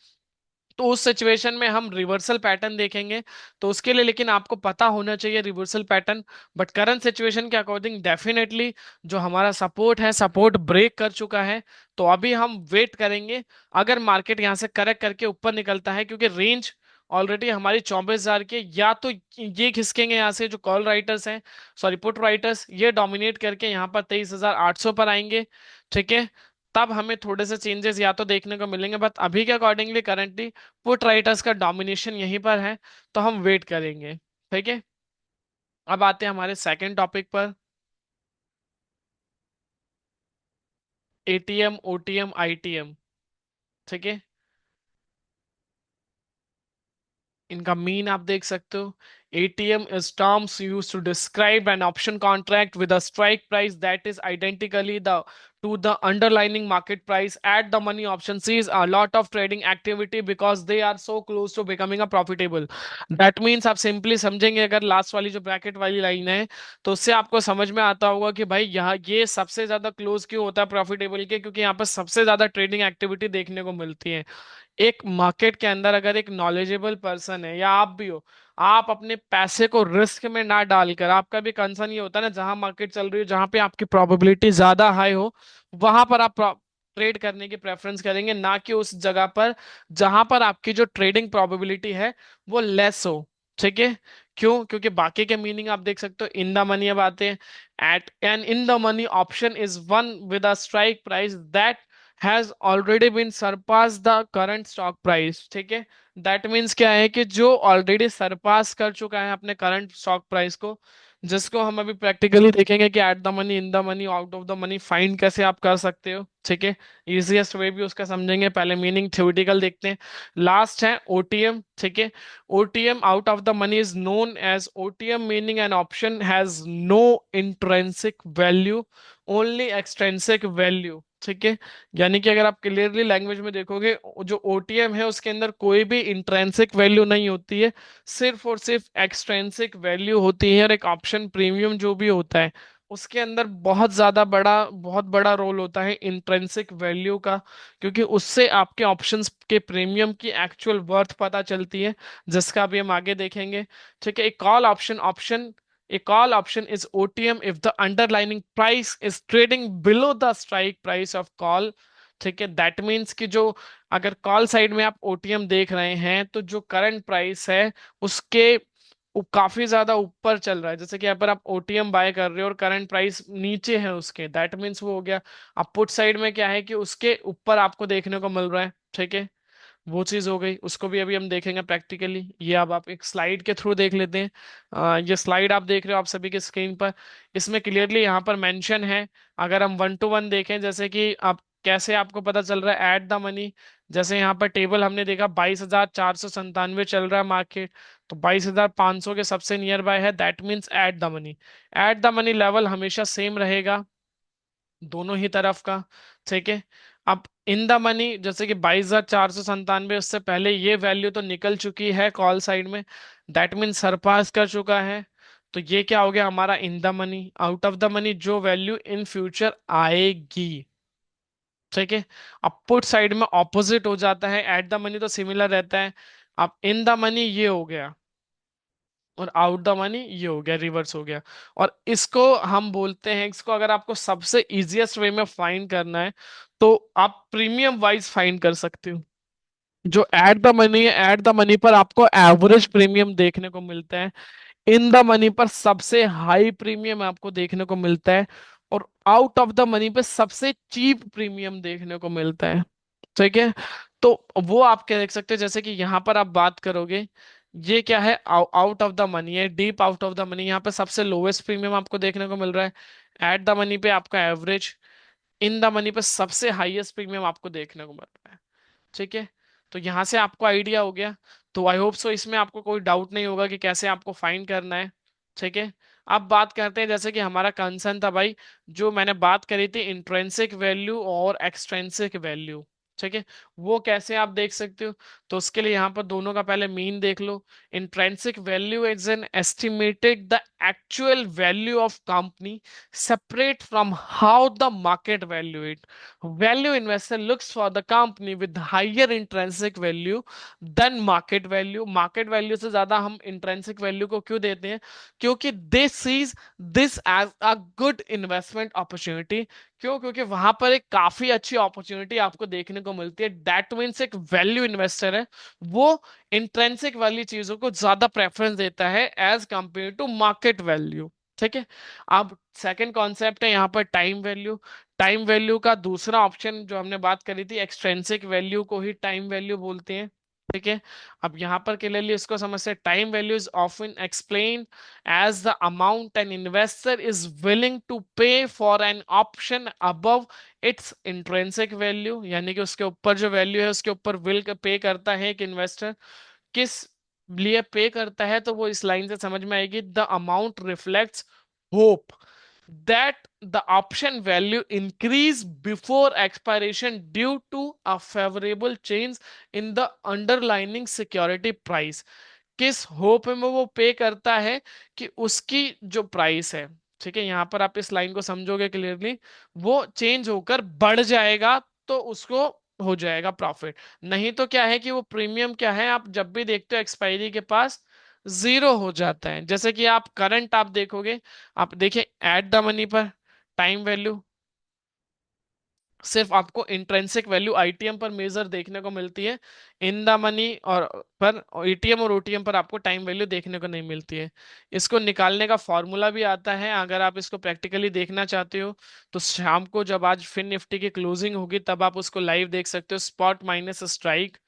S1: तो उस सिचुएशन में हम रिवर्सल पैटर्न देखेंगे। तो उसके लिए लेकिन आपको पता होना चाहिए reversal pattern. But current situation के अकॉर्डिंग डेफिनेटली जो हमारा सपोर्ट है, सपोर्ट ब्रेक कर चुका है। तो अभी हम वेट करेंगे, अगर मार्केट यहां से करेक्ट करके ऊपर निकलता है, क्योंकि रेंज ऑलरेडी हमारी 24,000 के, या तो ये खिसकेंगे यहाँ से जो कॉल राइटर्स हैं, सॉरी पुट राइटर्स, ये डोमिनेट करके यहाँ पर 23,800 पर आएंगे। ठीक है। तब हमें थोड़े से चेंजेस या तो देखने को मिलेंगे, बट अभी के अकॉर्डिंगली करंटली पुट राइटर्स का डोमिनेशन यहीं पर है। तो हम वेट करेंगे। ठीक है। अब आते हैं हमारे सेकंड टॉपिक पर, एटीएम ओटीएम आईटीएम। ठीक है। इनका मीन आप देख सकते हो। ATM is terms used to describe an option contract with a strike price that is identically the to the underlying market price. At the money option sees a lot of trading activity because they are so close to becoming a profitable. That means आप simply समझेंगे, अगर last वाली जो bracket वाली line है, तो उससे आपको समझ में आता होगा कि भाई यहाँ ये सबसे ज्यादा क्लोज क्यों होता है प्रॉफिटेबल के, क्योंकि यहाँ पर सबसे ज्यादा ट्रेडिंग एक्टिविटी देखने को मिलती है। एक मार्केट के अंदर अगर एक नॉलेजेबल पर्सन है, या आप भी हो, आप अपने पैसे को रिस्क में ना डालकर, आपका भी कंसर्न ये होता है ना, जहां मार्केट चल रही हो, जहां पे आपकी प्रोबेबिलिटी ज्यादा हाई हो, वहां पर आप ट्रेड करने की प्रेफरेंस करेंगे, ना कि उस जगह पर जहां पर आपकी जो ट्रेडिंग प्रोबेबिलिटी है वो लेस हो। ठीक है। क्यों? क्योंकि बाकी के मीनिंग आप देख सकते हो। इन द मनी अब आते हैं। At an in the money option is one with a strike price that has already been surpass the current stock price. ठीक है। दैट मीन्स क्या है कि जो ऑलरेडी सरपास कर चुका है अपने करंट स्टॉक प्राइस को, जिसको हम अभी प्रैक्टिकली देखेंगे कि at the money, in the money, out of the money find कैसे आप कर सकते हो। ठीक है। इजिएस्ट वे भी उसका समझेंगे, पहले मीनिंग थ्योरेटिकल देखते हैं। लास्ट है ओटीएम। ठीक है। OTM out of the money is known as OTM, meaning an option has no intrinsic value, only extrinsic value. ठीक है। यानी कि अगर आप क्लियरली लैंग्वेज में देखोगे, जो ओटीएम है उसके अंदर कोई भी इंट्रिंसिक वैल्यू नहीं होती है, सिर्फ और सिर्फ एक्सट्रिंसिक वैल्यू होती है। और एक ऑप्शन प्रीमियम जो भी होता है, उसके अंदर बहुत बड़ा रोल होता है इंट्रिंसिक वैल्यू का, क्योंकि उससे आपके ऑप्शंस के प्रीमियम की एक्चुअल वर्थ पता चलती है, जिसका भी हम आगे देखेंगे। ठीक है। एक call option option A call option is OTM if the underlying price is trading below the strike price of call। ठीक है। दैट मीन्स कि जो, अगर कॉल साइड में आप ओटीएम देख रहे हैं, तो जो करंट प्राइस है उसके काफी ज्यादा ऊपर चल रहा है, जैसे कि यहाँ पर आप ओटीएम बाय कर रहे हो और करंट प्राइस नीचे है उसके, दैट मीन्स वो हो गया। अब पुट साइड में क्या है कि उसके ऊपर आपको देखने को मिल रहा है। ठीक है। वो चीज हो गई, उसको भी अभी हम देखेंगे प्रैक्टिकली। ये अब आप एक स्लाइड के थ्रू देख लेते हैं। ये स्लाइड आप देख रहे हो आप सभी के स्क्रीन पर, इसमें क्लियरली यहाँ पर मेंशन है। अगर हम वन टू वन देखें, जैसे कि आप कैसे आपको पता चल रहा है एट द मनी, जैसे यहाँ पर टेबल हमने देखा 22,497 चल रहा है मार्केट, तो 22,500 के सबसे नियर बाय है, that means at the money. At the money level हमेशा सेम रहेगा दोनों ही तरफ का। ठीक है। अब इन द मनी, जैसे कि 22,497, उससे पहले ये वैल्यू तो निकल चुकी है कॉल साइड में, दैट मीन सरपास कर चुका है। तो ये क्या हो गया हमारा इन the money. Out of the money जो वैल्यू इन फ्यूचर आएगी। ठीक है। अब पुट साइड में ऑपोजिट हो जाता है, एट द मनी तो सिमिलर रहता है। अब इन द मनी ये हो गया, और आउट द मनी ये हो गया, रिवर्स हो गया। और इसको हम बोलते हैं, इसको अगर आपको सबसे इजीएस्ट वे में फाइंड करना है, तो आप प्रीमियम वाइज फाइंड कर सकते हो। जो एट द मनी है, एट द मनी पर आपको एवरेज प्रीमियम देखने को मिलता है, इन द मनी पर सबसे हाई प्रीमियम आपको देखने को मिलता है, और आउट ऑफ द मनी पे सबसे चीप प्रीमियम देखने को मिलता है। ठीक है। तो वो आप क्या देख सकते हैं, जैसे कि यहाँ पर आप बात करोगे, ये क्या है, आउट ऑफ द मनी है, deep out of the money, यहाँ पे सबसे लोवेस्ट प्रीमियम आपको देखने को मिल रहा है। एट द मनी पे आपका एवरेज, इन द मनी पे सबसे हाईएस्ट प्रीमियम आपको देखने को मिल रहा है। ठीक है, तो यहां से आपको आइडिया हो गया। तो आई होप सो इसमें आपको कोई डाउट नहीं होगा कि कैसे आपको फाइंड करना है। ठीक है, अब बात करते हैं, जैसे कि हमारा कंसर्न था भाई, जो मैंने बात करी थी इंट्रिंसिक वैल्यू और एक्सट्रिंसिक वैल्यू। ठीक है, वो कैसे आप देख सकते हो? तो उसके लिए यहाँ पर दोनों का पहले मीन देख लो। Intrinsic value is an estimated the actual value of company separate from how the market value it. Value investor looks for the company with higher intrinsic value than market value. Market value से ज्यादा हम intrinsic value को क्यों देते हैं? क्योंकि they sees this as a good investment opportunity. क्यों? क्योंकि वहां पर एक काफी अच्छी अपॉर्चुनिटी आपको देखने को मिलती है। दैट मीन्स एक वैल्यू इन्वेस्टर है, वो इंट्रेंसिक वाली चीजों को ज्यादा प्रेफरेंस देता है as compare to market value. ठीक है, अब सेकंड कॉन्सेप्ट है यहाँ पर टाइम वैल्यू। टाइम वैल्यू का दूसरा ऑप्शन जो हमने बात करी थी, एक्सट्रेंसिक वैल्यू को ही टाइम वैल्यू बोलते हैं। ठीक है, अब यहाँ पर क्लियरली इसको समझते, time value is often explain as the amount an investor is willing to pay for an option above its intrinsic value, यानी कि उसके ऊपर जो वैल्यू है उसके ऊपर विल पे करता है एक इन्वेस्टर। किस लिए पे करता है? तो वो इस लाइन से समझ में आएगी, the amount reflects hope that the option value increase before expiration due to a favorable change in the underlying security price। किस होप में वो पे करता है कि उसकी जो प्राइस है, ठीक है, यहां पर आप इस लाइन को समझोगे क्लियरली, वो चेंज होकर बढ़ जाएगा तो उसको हो जाएगा प्रॉफिट। नहीं तो क्या है कि वो प्रीमियम क्या है, आप जब भी देखते हो एक्सपायरी के पास जीरो हो जाता है। जैसे कि आप करंट आप देखोगे, आप देखिए एट द मनी पर टाइम वैल्यू सिर्फ आपको इंट्रेंसिक वैल्यू आईटीएम पर मेजर देखने को मिलती है। इन द मनी और पर एटीएम और ओटीएम पर आपको टाइम वैल्यू देखने को नहीं मिलती है। इसको निकालने का फॉर्मूला भी आता है, अगर आप इसको प्रैक्टिकली देखना चाहते हो तो शाम को जब आज फिन निफ्टी की क्लोजिंग होगी तब आप उसको लाइव देख सकते हो, स्पॉट माइनस स्ट्राइक,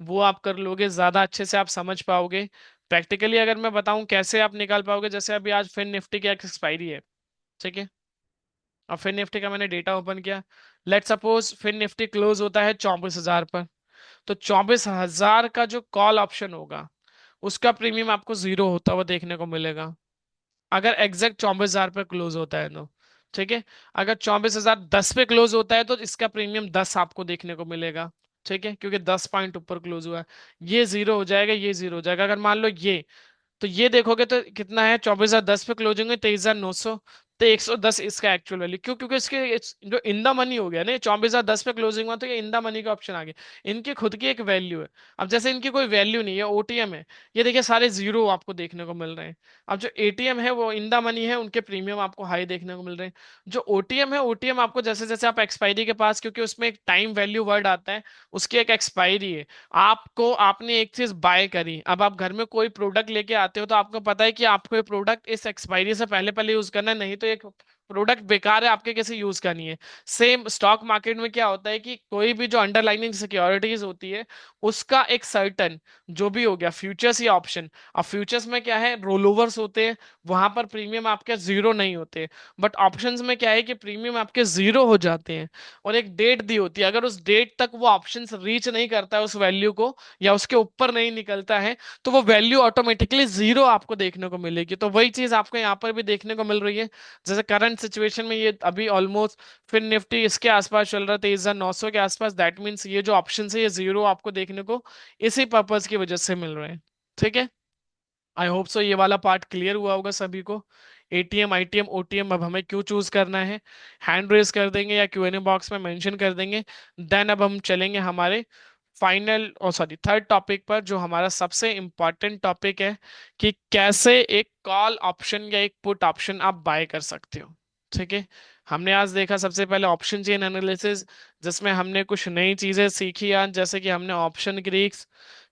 S1: वो आप कर लोगे, ज्यादा अच्छे से आप समझ पाओगे। प्रैक्टिकली अगर मैं बताऊं कैसे आप निकाल पाओगे, जैसे अभी आज फिन निफ्टी की एक्सपायरी है, ठीक है, और फिर निफ्टी का मैंने डेटा ओपन किया, लेट सपोज फिर निफ्टी क्लोज होता है 24,000 पर, तो 24,000 का जो कॉल ऑप्शन होगा उसका प्रीमियम आपको जीरो होता हुआ देखने को मिलेगा, अगर एग्जैक्ट 24,000 पर क्लोज होता है तो। ठीक है, अगर 24,010 पे क्लोज होता है तो इसका प्रीमियम 10 आपको देखने को मिलेगा। ठीक है, क्योंकि 10 पॉइंट ऊपर क्लोज हुआ है, ये जीरो हो जाएगा, ये जीरो हो जाएगा। अगर मान लो ये, तो ये देखोगे तो कितना है, 24,010 पे क्लोजिंग है 23,900, तो 110 इसका एक्चुअल वैल्यू। क्यों? क्योंकि इसके जो इन द मनी हो गया ना, 24,010 पे क्लोजिंग हुआ तो ये इन द मनी का ऑप्शन आ गया, इनकी खुद की एक वैल्यू है। अब जैसे इनकी कोई वैल्यू नहीं है, ओटीएम है, ये देखिए सारे जीरो आपको देखने को मिल रहे हैं। अब जो एटीएम है वो इन द मनी है, उनके प्रीमियम आपको हाई देखने को मिल रहे हैं। जो ओटीएम है, ओटीएम आपको जैसे जैसे आप एक्सपायरी के पास, क्योंकि उसमें एक टाइम वैल्यू वर्ड आता है, उसकी एक एक्सपायरी है, आपको आपने एक चीज बाय करी, अब आप घर में कोई प्रोडक्ट लेके आते हो तो आपको पता है कि आपको ये प्रोडक्ट इस एक्सपायरी से पहले पहले यूज करना है, नहीं तो एक प्रोडक्ट बेकार है, आपके कैसे यूज करनी है। सेम स्टॉक मार्केट में क्या होता है कि कोई भी जो अंडरलाइनिंग सिक्योरिटीज होती है उसका एक सर्टन, जो भी हो गया फ्यूचर्स या ऑप्शन, अब फ्यूचर्स में क्या है, रोल ओवर्स होते हैं, वहां पर प्रीमियम आपके जीरो नहीं होते, बट ऑप्शंस में क्या है कि प्रीमियम आपके जीरो हो जाते हैं, और एक डेट दी होती है, अगर उस डेट तक वो ऑप्शन रीच नहीं करता है उस वैल्यू को, या उसके ऊपर नहीं निकलता है, तो वो वैल्यू ऑटोमेटिकली जीरो आपको देखने को मिलेगी। तो वही चीज आपको यहाँ पर भी देखने को मिल रही है। जैसे करंट सिचुएशन में ये अभी ऑलमोस्ट फिर निफ्टी इसके आसपास चल रहा था, 23,900 के आसपास, दैट मीन्स ये जो ऑप्शन है ये जीरो आपको देखने को इसी पर्पज की वजह से मिल रहे हैं। ठीक है, आई होप सो ये वाला पार्ट क्लियर हुआ होगा सभी को। एटीएम आईटीएम ओटीएम अब हमें क्यों चूज करना है, हैंड रेज कर देंगे या क्यूएनए बॉक्स में मेंशन कर देंगे। देन अब हम चलेंगे हमारे फाइनल और सॉरी थर्ड टॉपिक पर, जो हमारा सबसे इंपॉर्टेंट टॉपिक है कि कैसे एक कॉल ऑप्शन या एक पुट ऑप्शन आप बाय कर सकते हो। ठीक है, हमने आज देखा सबसे पहले ऑप्शन चेन एनालिसिस, जिसमें हमने कुछ नई चीजें सीखी आज, जैसे कि हमने ऑप्शन ग्रीक्स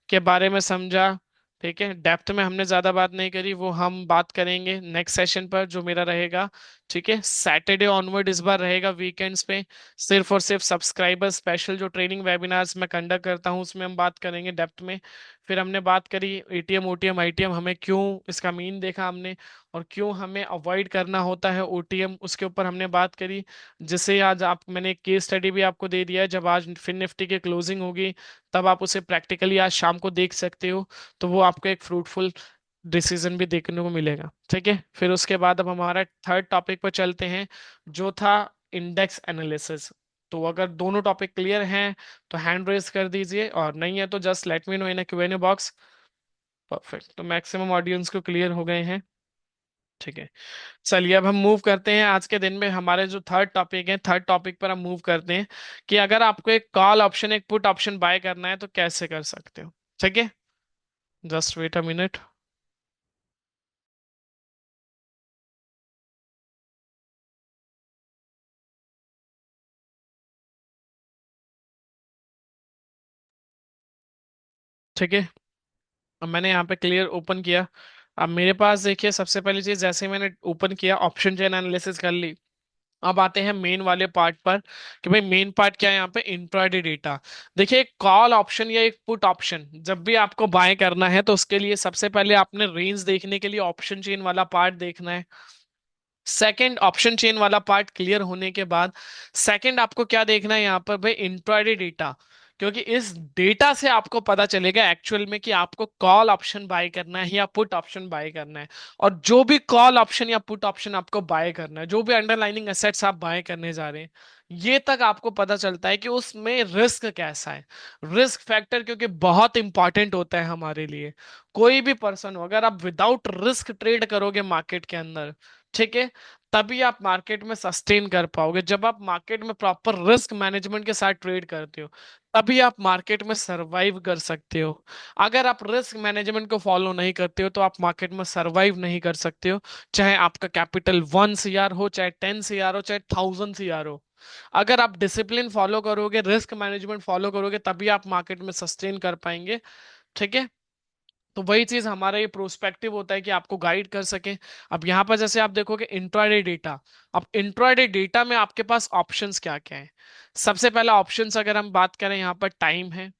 S1: के बारे में समझा। ठीक है, डेप्थ में हमने ज्यादा बात नहीं करी, वो हम बात करेंगे नेक्स्ट सेशन पर जो मेरा रहेगा। ठीक है, सैटरडे ऑनवर्ड इस बार रहेगा वीकेंड्स पे, सिर्फ और सिर्फ सब्सक्राइबर स्पेशल जो ट्रेनिंग वेबिनार्स मैं कंडक्ट करता हूँ उसमें हम बात करेंगे डेप्थ में। फिर हमने बात करी एटीएम ओटीएम आईटीएम, हमें क्यों इसका मीन देखा हमने, और क्यों हमें अवॉइड करना होता है ओटीएम, उसके ऊपर हमने बात करी। जिससे आज आप, मैंने एक केस स्टडी भी आपको दे दिया है, जब आज फिन निफ्टी की क्लोजिंग होगी तब आप उसे प्रैक्टिकली आज शाम को देख सकते हो, तो वो आपको एक फ्रूटफुल डिसीजन भी देखने को मिलेगा। ठीक है, फिर उसके बाद अब हमारा थर्ड टॉपिक पर चलते हैं, जो था इंडेक्स एनालिसिस। तो अगर दोनों टॉपिक क्लियर हैं तो हैंड रेज कर दीजिए, और नहीं है तो just let me know in Q and A box. Perfect, तो मैक्सिमम ऑडियंस को क्लियर हो गए हैं। ठीक है, चलिए अब हम मूव करते हैं आज के दिन में हमारे जो थर्ड टॉपिक है, थर्ड टॉपिक पर हम मूव करते हैं कि अगर आपको एक कॉल ऑप्शन एक पुट ऑप्शन बाय करना है तो कैसे कर सकते हो। ठीक है, जस्ट वेट अ मिनट। ठीक है, अब मैंने यहाँ पे क्लियर ओपन किया। अब मेरे पास देखिए, सबसे पहली चीज जैसे ही मैंने ओपन किया ऑप्शन चेन एनालिसिस कर ली। अब आते हैं मेन वाले पार्ट पर कि भाई मेन पार्ट क्या है यहाँ पे, इंट्राडे डेटा। देखिए, एक कॉल ऑप्शन या एक पुट ऑप्शन जब भी आपको बाय करना है तो उसके लिए सबसे पहले आपने रेंज देखने के लिए ऑप्शन चेन वाला पार्ट देखना है। सेकंड, ऑप्शन चेन वाला पार्ट क्लियर होने के बाद सेकंड आपको क्या देखना है यहाँ पर, भाई इंट्राडे डेटा। क्योंकि इस डेटा से आपको पता चलेगा एक्चुअल में कि आपको कॉल ऑप्शन बाय करना है या पुट ऑप्शन बाय करना है। और जो भी कॉल ऑप्शन या पुट ऑप्शन आपको बाय करना है, जो भी अंडरलाइनिंग एसेट्स आप बाय करने जा रहे हैं, ये तक आपको पता चलता है कि उसमें रिस्क कैसा है। रिस्क फैक्टर क्योंकि बहुत इंपॉर्टेंट होता है हमारे लिए। कोई भी पर्सन हो, अगर आप विदाउट रिस्क ट्रेड करोगे मार्केट के अंदर, ठीक है, तभी आप मार्केट में सस्टेन कर पाओगे। जब आप मार्केट में प्रॉपर रिस्क मैनेजमेंट के साथ ट्रेड करते हो तभी आप मार्केट में सरवाइव कर सकते हो। अगर आप रिस्क मैनेजमेंट को फॉलो नहीं करते हो तो आप मार्केट में सरवाइव नहीं कर सकते हो। चाहे आपका कैपिटल 1 CR हो, चाहे 10 CR हो, चाहे 1000 CR हो। अगर आप डिसिप्लिन फॉलो करोगे, रिस्क मैनेजमेंट फॉलो करोगे, तभी आप मार्केट में सस्टेन कर पाएंगे। ठीक है, तो वही चीज हमारा ये प्रोस्पेक्टिव होता है कि आपको गाइड कर सके। अब यहाँ पर जैसे आप देखोगे इंट्राडे डेटा। अब इंट्राडे डेटा में आपके पास ऑप्शंस क्या क्या है। सबसे पहला ऑप्शंस अगर हम बात करें, यहाँ पर टाइम है।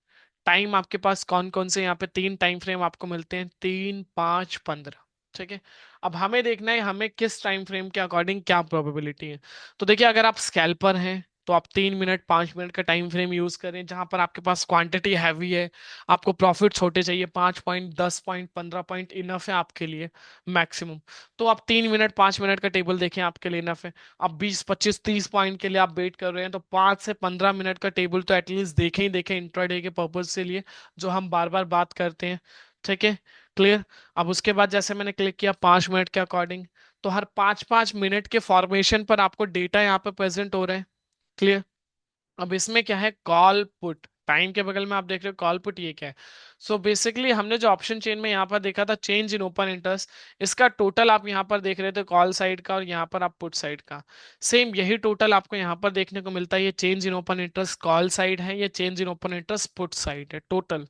S1: टाइम आपके पास कौन कौन से, यहाँ पे 3 टाइम फ्रेम आपको मिलते हैं, 3, 5, 15। ठीक है, अब हमें देखना है हमें किस टाइम फ्रेम के अकॉर्डिंग क्या प्रोबेबिलिटी है। तो देखिए, अगर आप स्कैल्पर हैं तो आप 3 मिनट 5 मिनट का टाइम फ्रेम यूज करें, जहां पर आपके पास क्वांटिटी हैवी है, आपको प्रॉफिट छोटे चाहिए, 5 पॉइंट 10 पॉइंट 15 पॉइंट इनफ है आपके लिए मैक्सिमम। तो आप 3 मिनट 5 मिनट का टेबल देखें, आपके लिए इनफ है। अब 20 25 30 पॉइंट के लिए आप वेट कर रहे हैं तो 5 से 15 मिनट का टेबल तो एटलीस्ट देखें ही देखें इंट्राडे के पर्पज से लिए, जो हम बार बार बात करते हैं। ठीक है, क्लियर। अब उसके बाद जैसे मैंने क्लिक किया 5 मिनट के अकॉर्डिंग, तो हर 5 5 मिनट के फॉर्मेशन पर आपको डेटा यहाँ पे प्रेजेंट हो रहा है। क्लियर। अब इसमें क्या है, कॉल पुट, टाइम के बगल में आप देख रहे हो कॉल पुट, ये क्या है। सो बेसिकली हमने जो ऑप्शन चेन में यहाँ पर देखा था चेंज इन ओपन इंटरेस्ट, इसका टोटल आप यहाँ पर देख रहे थे कॉल साइड का, और यहाँ पर आप पुट साइड का। सेम यही टोटल आपको यहाँ पर देखने को मिलता है। ये change in open interest call side है, ये change in open interest put side है टोटल।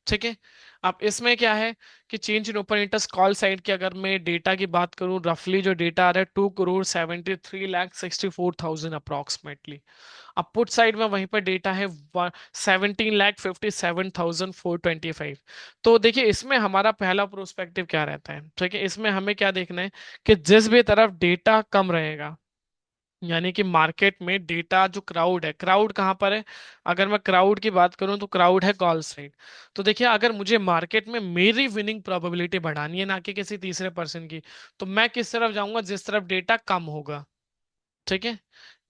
S1: ठीक है, अब इसमें क्या है कि change in open interest call side की अगर मैं डेटा की बात करूं, रफली जो डेटा आ रहा है 2 करोड़ 73 लाख 64,000 अप्रोक्सीमेटली। अब पुट साइड में वहीं पर डेटा है 17,57,425। तो देखिए, इसमें हमारा पहला प्रोस्पेक्टिव क्या रहता है। ठीक है, इसमें हमें क्या देखना है कि जिस भी तरफ डेटा कम रहेगा, यानी कि मार्केट में डेटा जो क्राउड है, क्राउड कहाँ पर है, अगर मैं क्राउड की बात करूं तो क्राउड है कॉल साइड। तो देखिए, अगर मुझे मार्केट में मेरी विनिंग प्रोबेबिलिटी बढ़ानी है ना कि किसी तीसरे पर्सन की, तो मैं किस तरफ जाऊंगा, जिस तरफ डेटा कम होगा। ठीक है,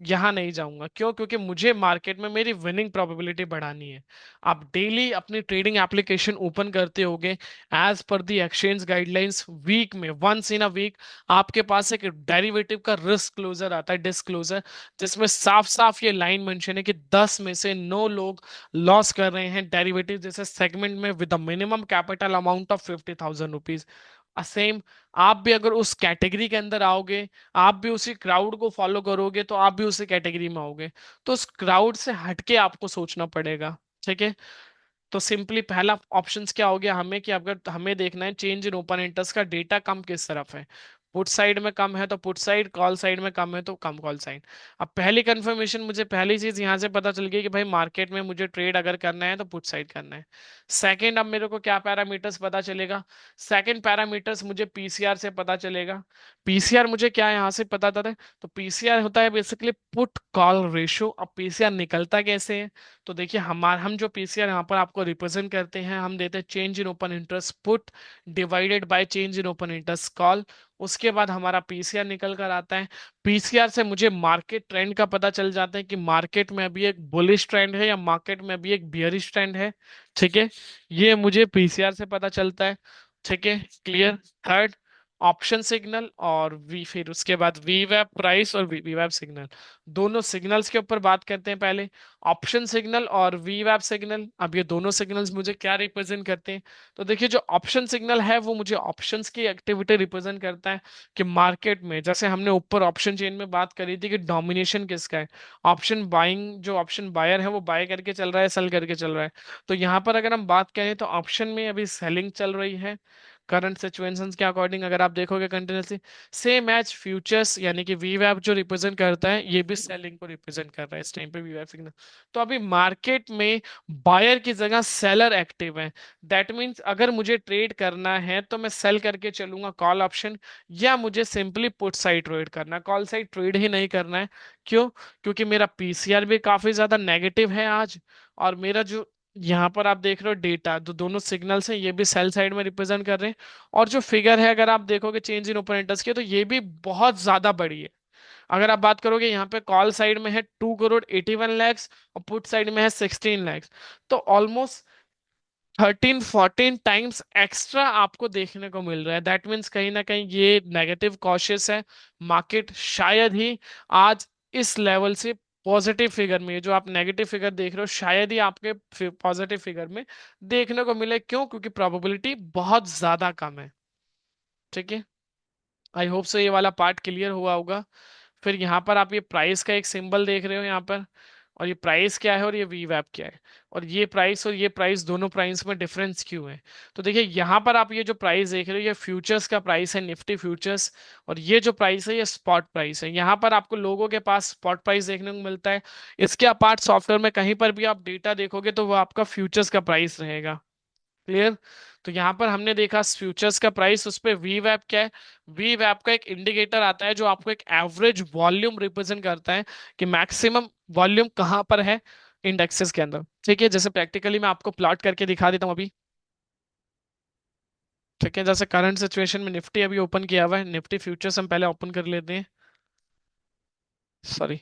S1: यहां नहीं जाऊंगा। क्यों? क्योंकि मुझे मार्केट में मेरी विनिंग प्रोबेबिलिटी बढ़ानी है। आप डेली अपनी ट्रेडिंग एप्लीकेशन ओपन करते होगे, as per the exchange guidelines week में वंस इन अ वीक आपके पास एक डेरिवेटिव का रिस्क क्लोजर आता है, डिस्क्लोजर, जिसमें साफ साफ ये लाइन मेंशन है कि 10 में से 9 लोग लॉस कर रहे हैं डेरिवेटिव जैसे सेगमेंट में with the minimum capital amount of 50,000 rupees. Same, आप भी अगर उस कैटेगरी के अंदर आओगे, आप भी उसी क्राउड को फॉलो करोगे, तो आप भी उसी कैटेगरी में आओगे। तो उस क्राउड से हटके आपको सोचना पड़ेगा। ठीक है, तो सिंपली पहला ऑप्शंस क्या हो गया हमें कि अगर हमें देखना है चेंज इन ओपन इंटरेस्ट का डेटा कम किस तरफ है, पुट साइड में कम है तो पुट साइड, कॉल साइड में कम है तो कम कॉल साइड। अब पहली कंफर्मेशन, मुझे पहली चीज यहां से पता चल गई कि भाई मार्केट में मुझे ट्रेड अगर करना है तो पुट साइड करना है। सेकंड, अब मेरे को क्या पैरामीटर्स पता चलेगा? सेकंड पैरामीटर्स मुझे पीसीआर से पता चलेगा। पीसीआर मुझे क्या यहाँ से पता था? तो पीसीआर होता है बेसिकली पुट कॉल रेशियो। अब पीसीआर निकलता कैसे है? तो देखिए, हम जो पीसीआर यहाँ पर आपको रिप्रेजेंट करते हैं, हम देते हैं change in open interest put divided by change in open interest call. उसके बाद हमारा पीसीआर निकल कर आता है। पीसीआर से मुझे मार्केट ट्रेंड का पता चल जाता है कि मार्केट में अभी एक बुलिश ट्रेंड है या मार्केट में अभी एक बियरिश ट्रेंड है। ठीक है, ये मुझे पीसीआर से पता चलता है। ठीक है, क्लियर। थर्ड, ऑप्शन सिग्नल और वी, फिर उसके बाद वी वेब प्राइस और वी वेब सिग्नल। दोनों सिग्नल्स के ऊपर बात करते हैं पहले। ऑप्शन सिग्नल और वी वेब सिग्नल, अब ये दोनों सिग्नल्स मुझे क्या रिप्रेजेंट करते हैं? तो देखिए, जो ऑप्शन सिग्नल है वो मुझे ऑप्शंस की एक्टिविटी रिप्रेजेंट करता है कि मार्केट में, जैसे हमने ऊपर ऑप्शन चेन में बात करी थी कि डोमिनेशन किसका है। ऑप्शन बाइंग, जो ऑप्शन बायर है वो बाय करके चल रहा है, सेल करके चल रहा है। तो यहाँ पर अगर हम बात करें तो ऑप्शन में अभी सेलिंग चल रही है करंट सिचुएशंस के अकॉर्डिंग, अगर आप देखोगे कंटिन्यूसली। सेम एज फ्यूचर्स, यानी कि वीवैप जो रिप्रेजेंट करता है ये भी सेलिंग को रिप्रेजेंट कर रहा है इस टाइम पे वीवैप सिग्नल। तो अभी मार्केट में बायर की जगह सेलर एक्टिव है। दैट मीन्स अगर मुझे ट्रेड करना है तो मैं सेल करके चलूंगा कॉल ऑप्शन, या मुझे सिंपली पुट साइड ट्रेड करना है, कॉल साइड ट्रेड ही नहीं करना है। क्यों? क्योंकि मेरा पीसीआर भी काफी ज्यादा नेगेटिव है आज, और मेरा जो यहाँ पर आप देख रहे हो डेटा, तो दोनों सिग्नल्स हैं ये भी सेल साइड में रिप्रेजेंट कर रहे हैं। और जो फिगर है अगर आप देखोगे चेंज इन ओपन इंटरेस्ट की, तो ये भी बहुत ज्यादा बड़ी है। अगर आप बात करोगे, यहाँ पे कॉल साइड में है 2 करोड़ 81 लाख और पुट साइड में है 16 लाख। तो ऑलमोस्ट 13-14 टाइम्स एक्स्ट्रा आपको देखने को मिल रहा है। दैट मीन्स कहीं ना कहीं ये नेगेटिव कॉशियस है। मार्केट शायद ही आज इस लेवल से पॉजिटिव फिगर में, ये जो आप नेगेटिव फिगर देख रहे हो, शायद ही आपके पॉजिटिव फिगर में देखने को मिले। क्यों? क्योंकि प्रोबेबिलिटी बहुत ज्यादा कम है। ठीक है, आई होप सो ये वाला पार्ट क्लियर हुआ होगा। फिर यहाँ पर आप ये प्राइस का एक सिंबल देख रहे हो यहाँ पर, और ये प्राइस क्या है और ये वी वैप क्या है, और ये प्राइस और ये प्राइस, दोनों प्राइस में डिफरेंस क्यों है? तो देखिए, यहाँ पर आप ये जो प्राइस देख रहे हो ये फ्यूचर्स का प्राइस है, निफ्टी फ्यूचर्स। और ये जो प्राइस है ये स्पॉट प्राइस है। यहाँ पर आपको लोगों के पास स्पॉट प्राइस देखने को मिलता है। इसके अपार्ट सॉफ्टवेयर में कहीं पर भी आप डेटा देखोगे तो वो आपका फ्यूचर्स का प्राइस रहेगा। क्लियर? तो यहाँ पर हमने देखा फ्यूचर्स का प्राइस, उस पे वी वैप क्या है? वी वैप का एक इंडिकेटर आता है जो आपको एक एवरेज वॉल्यूम रिप्रेजेंट करता है कि मैक्सिमम वॉल्यूम कहाँ पर है इंडेक्सेस के अंदर। ठीक है, जैसे प्रैक्टिकली मैं आपको प्लॉट करके दिखा देता हूँ अभी। ठीक है, जैसे करंट सिचुएशन में निफ्टी अभी ओपन किया हुआ है, निफ्टी फ्यूचर्स हम पहले ओपन कर लेते हैं। सॉरी।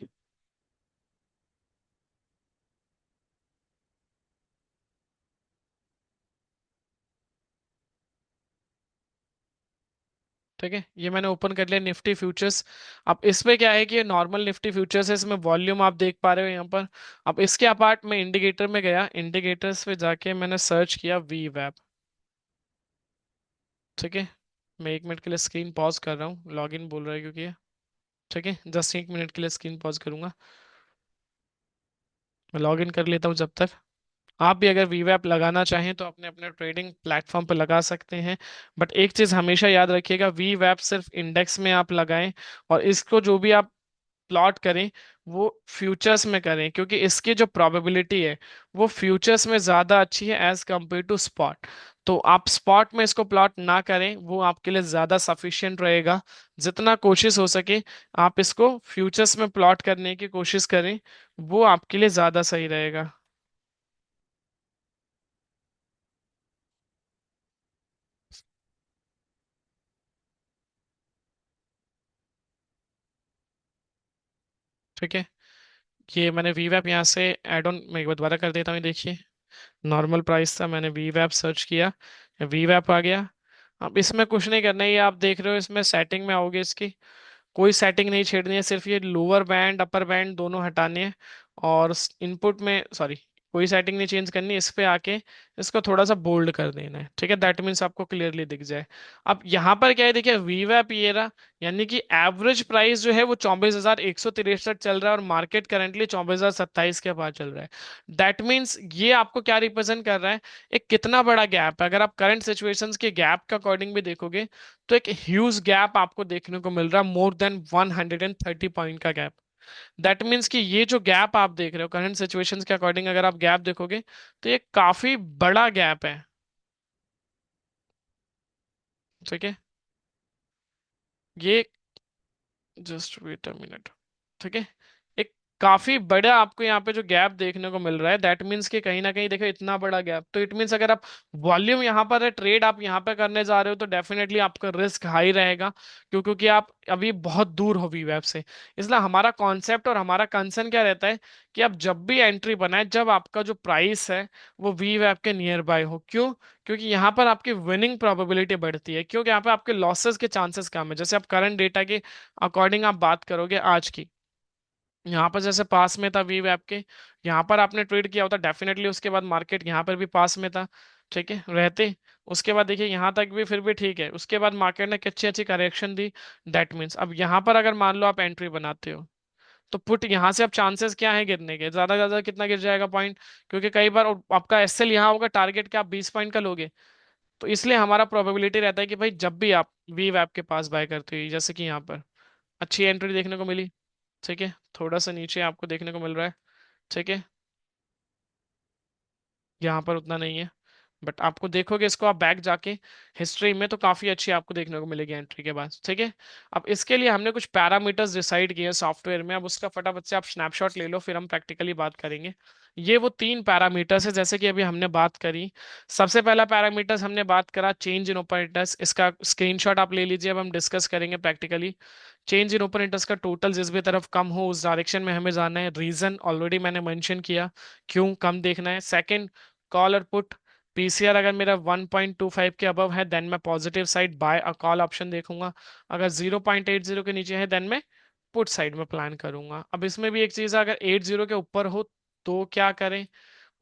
S1: ठीक है, ये मैंने ओपन कर लिया निफ्टी फ्यूचर्स। अब इसमें क्या है कि ये नॉर्मल निफ्टी फ्यूचर्स है, इसमें वॉल्यूम आप देख पा रहे हो यहाँ पर। अब इसके अपार्ट में इंडिकेटर में गया, इंडिकेटर्स पे जाके मैंने सर्च किया वी वेब। ठीक है, मैं 1 मिनट के लिए स्क्रीन पॉज कर रहा हूँ, लॉगिन बोल रहा है क्योंकि ये। ठीक है, जस्ट 1 मिनट के लिए स्क्रीन पॉज करूंगा। मैं लॉगिन कर लेता हूँ जब तक। आप भी अगर वीवैप लगाना चाहें तो अपने अपने ट्रेडिंग प्लेटफॉर्म पर लगा सकते हैं। बट एक चीज हमेशा याद रखिएगा, वीवैप सिर्फ इंडेक्स में आप लगाएं, और इसको जो भी आप प्लॉट करें वो फ्यूचर्स में करें, क्योंकि इसकी जो प्रोबेबिलिटी है वो फ्यूचर्स में ज्यादा अच्छी है एज कंपेयर टू स्पॉट। तो आप स्पॉट में इसको प्लॉट ना करें, वो आपके लिए ज्यादा सफिशिएंट रहेगा। जितना कोशिश हो सके आप इसको फ्यूचर्स में प्लॉट करने की कोशिश करें, वो आपके लिए ज्यादा सही रहेगा। ठीक है, ये मैंने वीवैप यहाँ से ऐड ऑन, मैं एक बार दोबारा कर देता हूँ, ये देखिए। नॉर्मल प्राइस था, मैंने वीवैप सर्च किया, वीवैप आ गया। अब इसमें कुछ नहीं करना है, ये आप देख रहे हो, इसमें सेटिंग में आओगे, इसकी कोई सेटिंग नहीं छेड़नी है, सिर्फ ये लोअर बैंड अपर बैंड दोनों हटाने हैं। और इनपुट में, सॉरी, कोई सेटिंग नहीं चेंज करनी, इस पे आके इसको थोड़ा सा बोल्ड कर देना है, ठीक है, दैट मीन्स आपको क्लियरली दिख जाए। अब यहाँ पर क्या है, देखिए वीवैप ये रहा, यानी कि एवरेज प्राइस जो है वो 24,163 चल रहा है और मार्केट करंटली 24,027 के पास चल रहा है। दैट मीन्स ये आपको क्या रिप्रेजेंट कर रहा है, एक कितना बड़ा गैप है। अगर आप करंट सिचुएशंस के गैप के अकॉर्डिंग भी देखोगे तो एक ह्यूज गैप आपको देखने को मिल रहा है, मोर देन 130 पॉइंट का गैप। दैट मीन्स कि ये जो गैप आप देख रहे हो करंट सिचुएशंस के अकॉर्डिंग, अगर आप गैप देखोगे तो ये काफी बड़ा गैप है, ठीक है। ये जस्ट वेट अ मिनट, ठीक है, एक काफी बड़ा आपको यहाँ पे जो गैप देखने को मिल रहा है, दैट मीन्स कि कहीं ना कहीं देखो इतना बड़ा गैप, तो इट मीन्स अगर आप वॉल्यूम यहाँ पर है, ट्रेड आप यहाँ पे करने जा रहे हो, तो डेफिनेटली आपका रिस्क हाई रहेगा, क्योंकि आप अभी बहुत दूर हो वीवैप से। इसलिए हमारा कॉन्सेप्ट और हमारा कंसर्न क्या रहता है कि आप जब भी एंट्री बनाए, जब आपका जो प्राइस है वो वीवैप के नियर बाय हो। क्यों? क्योंकि यहाँ पर आपकी विनिंग प्रोबेबिलिटी बढ़ती है, क्योंकि यहाँ पे आपके लॉसेस के चांसेस कम है। जैसे आप करंट डेटा के अकॉर्डिंग आप बात करोगे आज की, यहाँ पर जैसे पास में था वीव ऐप के, यहाँ पर आपने ट्रेड किया होता डेफिनेटली, उसके बाद मार्केट यहाँ पर भी पास में था, ठीक है, रहते। उसके बाद देखिए यहाँ तक भी फिर भी ठीक है, उसके बाद मार्केट ने अच्छी अच्छी करेक्शन दी। दैट मीन्स अब यहाँ पर अगर मान लो आप एंट्री बनाते हो, तो पुट यहाँ से अब चांसेस क्या है गिरने के, ज्यादा ज्यादा कितना गिर जाएगा पॉइंट, क्योंकि कई बार आपका एसएल यहाँ होगा, टारगेट क्या आप 20 पॉइंट का लोगे। तो इसलिए हमारा प्रोबेबिलिटी रहता है कि भाई जब भी आप वीव ऐप के पास बाय करते हो, जैसे कि यहाँ पर अच्छी एंट्री देखने को मिली, ठीक है, थोड़ा सा नीचे आपको देखने को मिल रहा है, ठीक है, यहाँ पर उतना नहीं है, बट आपको देखोगे इसको आप बैक जाके हिस्ट्री में, तो काफी अच्छी आपको देखने को मिलेगी एंट्री के बाद, ठीक है। अब इसके लिए हमने कुछ पैरामीटर्स डिसाइड किए हैं सॉफ्टवेयर में, अब उसका फटाफट से आप स्नैपशॉट ले लो, फिर हम प्रैक्टिकली बात करेंगे। ये वो 3 पैरामीटर्स है जैसे कि अभी हमने बात करी। सबसे पहला पैरामीटर्स हमने बात करा चेंज इन ओपन इंटरेस्ट, इसका स्क्रीनशॉट आप ले लीजिए, अब हम डिस्कस करेंगे practically. Change in open interest का टोटल जिस भी तरफ कम हो उस डायरेक्शन में हमें जाना है, रीजन ऑलरेडी मैंने मेंशन किया क्यों कम देखना है। सेकंड, कॉल और पुट, पीसीआर अगर मेरा 1.25 के अबव है देन मैं positive side by a call option देखूंगा, अगर 0.80 के नीचे है देन मैं पुट साइड में प्लान करूंगा। अब इसमें भी एक चीज है, अगर 80 के ऊपर हो तो क्या करें,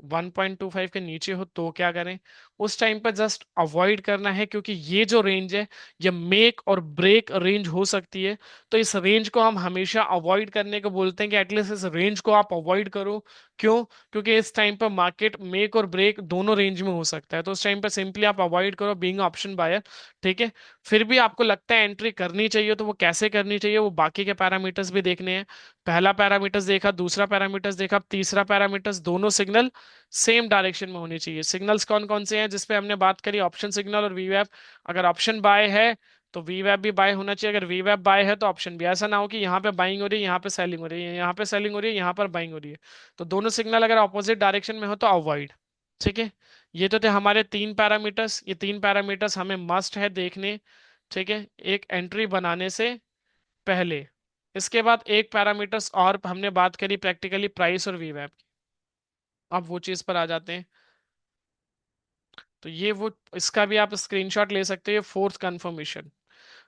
S1: 1.25 के नीचे हो तो क्या करें, उस टाइम पर जस्ट अवॉइड करना है, क्योंकि ये जो रेंज है ये मेक और ब्रेक रेंज हो सकती है। तो इस रेंज को हम हमेशा अवॉइड करने को बोलते हैं कि एटलीस्ट इस रेंज को आप अवॉइड करो। क्यों? क्योंकि इस टाइम पर मार्केट मेक और ब्रेक दोनों रेंज में हो सकता है, तो उस टाइम पर सिंपली आप अवॉइड करो बीइंग ऑप्शन बायर, ठीक है। फिर भी आपको लगता है एंट्री करनी चाहिए, तो वो कैसे करनी चाहिए, वो बाकी के पैरामीटर्स भी देखने हैं। पहला पैरामीटर्स देखा, दूसरा पैरामीटर्स देखा, तीसरा पैरामीटर्स, दोनों सिग्नल सेम डायरेक्शन में होनी चाहिए। सिग्नल्स कौन कौन से हैं जिसपे हमने बात करी, ऑप्शन सिग्नल और वीवैप। अगर ऑप्शन बाय है तो वीवैप भी बाय होना चाहिए, अगर वीवैप बाय है तो ऑप्शन भी। ऐसा ना हो कि यहाँ पे बाइंग हो रही है, यहाँ पे सेलिंग हो रही है, यहाँ पे सेलिंग हो रही है, यहाँ पर बाइंग हो रही है। तो दोनों सिग्नल अगर ऑपोजिट डायरेक्शन में हो तो अवॉइड, ठीक है। ये तो थे हमारे 3 पैरामीटर्स, ये 3 पैरामीटर्स हमें मस्ट है देखने, ठीक है, एक एंट्री बनाने से पहले। इसके बाद एक पैरामीटर्स और हमने बात करी प्रैक्टिकली, प्राइस और वीवैप। अब वो चीज पर आ जाते हैं, तो ये वो, इसका भी आप स्क्रीनशॉट ले सकते हो, ये फोर्थ कंफर्मेशन,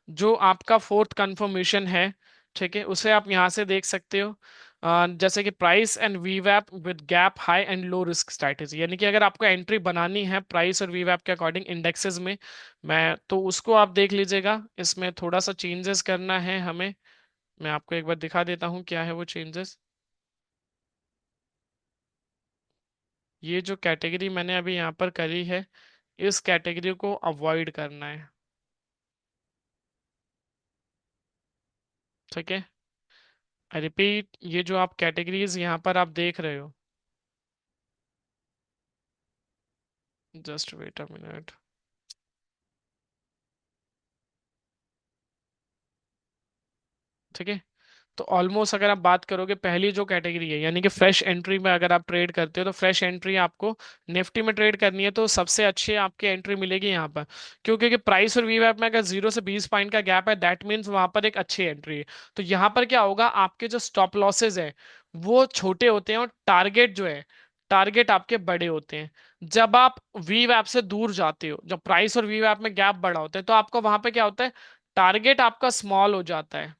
S1: जो आपका फोर्थ कंफर्मेशन है, ठीक है, उसे आप यहां से देख सकते हो। जैसे कि प्राइस एंड वीवैप with gap high and low risk strategy, यानी कि अगर आपको एंट्री बनानी है प्राइस और वीवैप के अकॉर्डिंग इंडेक्सेस में, मैं तो उसको आप देख लीजिएगा। इसमें थोड़ा सा चेंजेस करना है हमें, मैं आपको एक बार दिखा देता हूँ क्या है वो चेंजेस। ये जो कैटेगरी मैंने अभी यहाँ पर करी है, इस कैटेगरी को अवॉइड करना है, ठीक है। आई रिपीट, ये जो आप कैटेगरीज यहाँ पर आप देख रहे हो, जस्ट वेट अ मिनट, ठीक है। तो ऑलमोस्ट अगर आप बात करोगे, पहली जो कैटेगरी है यानी कि फ्रेश एंट्री में अगर आप ट्रेड करते हो, तो फ्रेश एंट्री आपको निफ्टी में ट्रेड करनी है, तो सबसे अच्छी आपकी एंट्री मिलेगी यहाँ पर। क्यों? क्योंकि प्राइस और वीवैप में अगर 0 से 20 पॉइंट का गैप है, दैट मीन्स वहां पर एक अच्छी एंट्री है। तो यहाँ पर क्या होगा, आपके जो स्टॉप लॉसेज है वो छोटे होते हैं और टारगेट जो है, टारगेट आपके बड़े होते हैं। जब आप वीवैप से दूर जाते हो, जब प्राइस और वीवैप में गैप बड़ा होता है, तो आपको वहां पे क्या होता है, टारगेट आपका स्मॉल हो जाता है,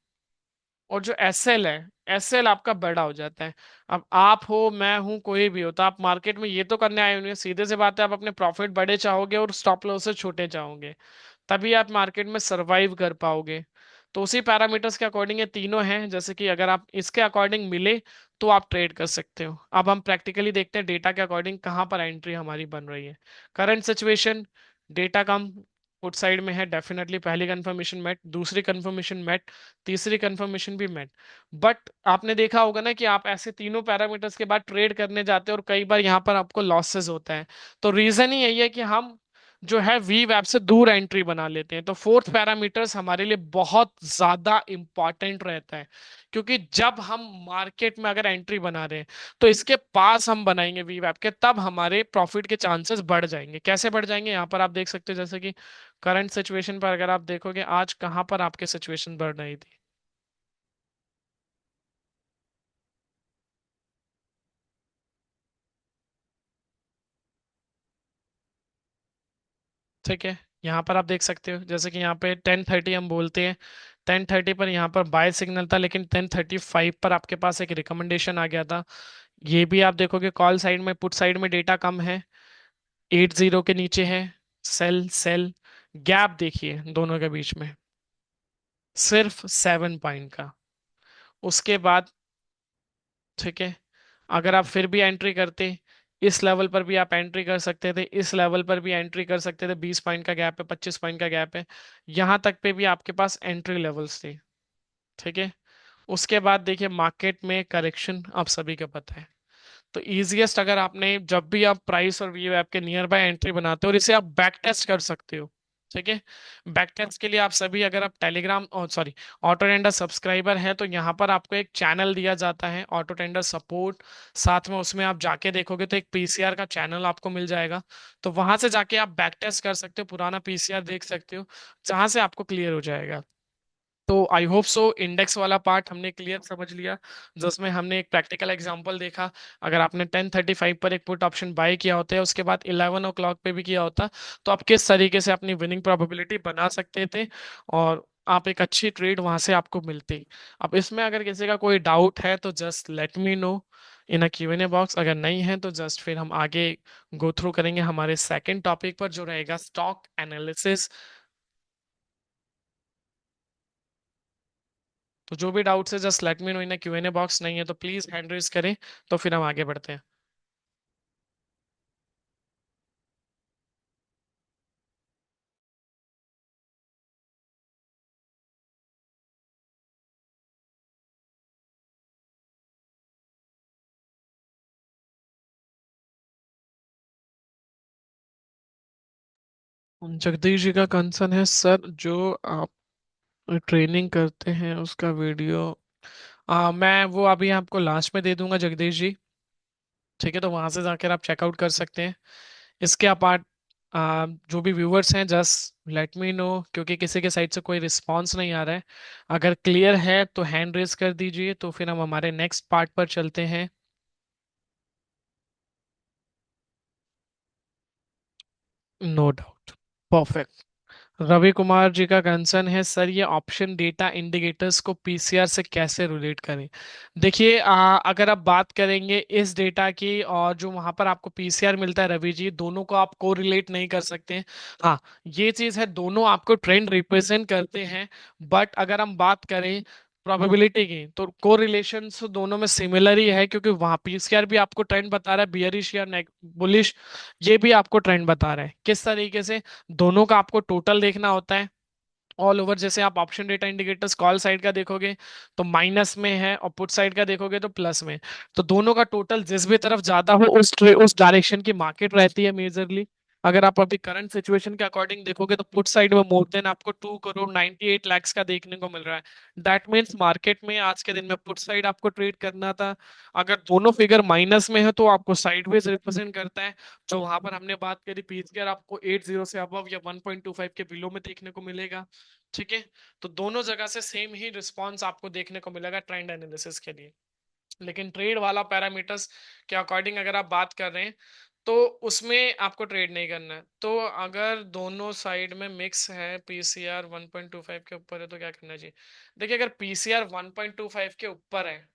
S1: और जो एसएल है, एसएल आपका बड़ा हो जाता है। अब आप हो, मैं हूं, कोई भी हो, तो आप मार्केट में ये तो करने आए होंगे, सीधे से बात है, आप अपने प्रॉफिट बड़े चाहोगे और स्टॉप लॉस से छोटे चाहोगे, तभी आप मार्केट में सरवाइव कर पाओगे। तो उसी पैरामीटर्स के अकॉर्डिंग ये तीनों हैं, जैसे कि अगर आप इसके अकॉर्डिंग मिले तो आप ट्रेड कर सकते हो। अब हम प्रैक्टिकली देखते हैं डेटा के अकॉर्डिंग कहाँ पर एंट्री हमारी बन रही है। करंट सिचुएशन, डेटा कम पुट साइड में है, डेफिनेटली पहली कंफर्मेशन मेट, दूसरी कंफर्मेशन मेट, तीसरी कंफर्मेशन भी मेट। बट आपने देखा होगा ना कि आप ऐसे तीनों पैरामीटर्स के बाद ट्रेड करने जाते हैं और कई बार यहाँ पर आपको लॉसेस होता है। तो रीजन ही यही है कि हम जो है वी वेब से दूर एंट्री बना लेते हैं। तो फोर्थ पैरामीटर्स हमारे लिए बहुत ज्यादा इंपॉर्टेंट रहता है, क्योंकि जब हम मार्केट में अगर एंट्री बना रहे हैं तो इसके पास हम बनाएंगे वी वेब के, तब हमारे प्रॉफिट के चांसेस बढ़ जाएंगे। कैसे बढ़ जाएंगे, यहाँ पर आप देख सकते हो, जैसे कि करंट सिचुएशन पर अगर आप देखोगे आज कहां पर आपके सिचुएशन बढ़ रही थी। ठीक है, यहाँ पर आप देख सकते हो, जैसे कि यहाँ पे 10:30 हम बोलते हैं, 10:30 पर यहाँ पर बाय सिग्नल था, लेकिन 10:35 पर आपके पास एक रिकमेंडेशन आ गया था। ये भी आप देखोगे कॉल साइड में, पुट साइड में डेटा कम है, 80 के नीचे है, सेल सेल, गैप देखिए दोनों के बीच में सिर्फ 7 पॉइंट का। उसके बाद, ठीक है, अगर आप फिर भी एंट्री करते, इस लेवल पर भी आप एंट्री कर सकते थे, इस लेवल पर भी एंट्री कर सकते थे, 20 पॉइंट का गैप है, 25 पॉइंट का गैप है, यहां तक पे भी आपके पास एंट्री लेवल्स थे। ठीक है, उसके बाद देखिए मार्केट में करेक्शन आप सभी को पता है। तो इजीएस्ट, अगर आपने जब भी आप प्राइस और व्यू ऐप के नियर बाय एंट्री बनाते हो, और इसे आप बैक टेस्ट कर सकते हो। ठीक है, बैक टेस्ट के लिए आप सभी, अगर आप टेलीग्राम और सॉरी ऑटो टेंडर सब्सक्राइबर हैं, तो यहाँ पर आपको एक चैनल दिया जाता है ऑटो टेंडर सपोर्ट, साथ में उसमें आप जाके देखोगे तो एक पीसीआर का चैनल आपको मिल जाएगा। तो वहां से जाके आप बैक टेस्ट कर सकते हो, पुराना पीसीआर देख सकते हो, जहां से आपको क्लियर हो जाएगा। तो आई होप सो इंडेक्स वाला पार्ट हमने क्लियर समझ लिया, जिसमें हमने एक प्रैक्टिकल एग्जांपल देखा। अगर आपने 10:35 पर एक पुट ऑप्शन बाय किया होता है, उसके बाद 11 o'clock पे भी किया होता, तो आप किस तरीके से अपनी विनिंग प्रोबेबिलिटी बना सकते थे, और आप एक अच्छी ट्रेड वहां से आपको मिलती। अब इसमें अगर किसी का कोई डाउट है तो जस्ट लेट मी नो इन अ Q&A बॉक्स, अगर नहीं है तो जस्ट फिर हम आगे गो थ्रू करेंगे हमारे सेकंड टॉपिक पर, जो रहेगा स्टॉक एनालिसिस। तो जो भी डाउट्स है जस्ट लेट मी नो इन Q&A बॉक्स, नहीं है तो प्लीज हैंड रेज करें, तो फिर हम आगे बढ़ते हैं। जगदीश जी का कंसर्न है सर, जो आप ट्रेनिंग करते हैं उसका वीडियो, मैं वो अभी आपको लास्ट में दे दूंगा जगदीश जी। ठीक है, तो वहां से जाकर आप चेकआउट कर सकते हैं। इसके अपार्ट जो भी व्यूअर्स हैं जस्ट लेट मी नो, क्योंकि किसी के साइड से कोई रिस्पांस नहीं आ रहा है। अगर क्लियर है तो हैंड रेज कर दीजिए, तो फिर हम हमारे नेक्स्ट पार्ट पर चलते हैं। No doubt, perfect. Ravi Kumar ji का कंसर्न है सर, ये ऑप्शन डेटा इंडिकेटर्स को पीसीआर से कैसे रिलेट करें। देखिए, अगर आप बात करेंगे इस डेटा की और जो वहां पर आपको पीसीआर मिलता है रवि जी, दोनों को आप को रिलेट नहीं कर सकते हैं। हाँ, ये चीज है, दोनों आपको ट्रेंड रिप्रेजेंट करते हैं, बट अगर हम बात करें प्रोबेबिलिटी की, तो कोरिलेशन दोनों में सिमिलर ही है, क्योंकि वहां पीसीआर भी आपको ट्रेंड बता रहा है, बियरिश या बुलिश, ये भी आपको ट्रेंड बता रहा है। किस तरीके से, दोनों का आपको टोटल देखना होता है ऑल ओवर। जैसे आप option data indicators call side का देखोगे तो माइनस में है, और पुट साइड का देखोगे तो प्लस में। तो दोनों का टोटल जिस भी तरफ ज्यादा हो उस डायरेक्शन की मार्केट रहती है मेजरली। अगर आप अभी करंट सिचुएशन के अकॉर्डिंग देखोगे तो पुट साइड में मोर देन आपको 2 करोड़ 98 लाख का देखने को मिल रहा है। दैट मीन्स मार्केट में आज के दिन में पुट साइड आपको ट्रेड करना था। अगर दोनों फिगर माइनस में है तो आपको साइडवेज रिप्रेजेंट करता है। जो वहां पर हमने बात करी पीसीआर आपको 80 से अबव या 1.25 के बिलो में देखने को मिलेगा। ठीक है, तो दोनों जगह से सेम ही रिस्पॉन्स आपको देखने को मिलेगा ट्रेंड एनालिसिस के लिए। लेकिन ट्रेड वाला पैरामीटर्स के अकॉर्डिंग अगर आप बात कर रहे हैं, तो उसमें आपको ट्रेड नहीं करना है। तो अगर दोनों साइड में मिक्स है, पीसीआर 1.25 के ऊपर है, तो क्या करना चाहिए? देखिए, अगर पीसीआर 1.25 के ऊपर है,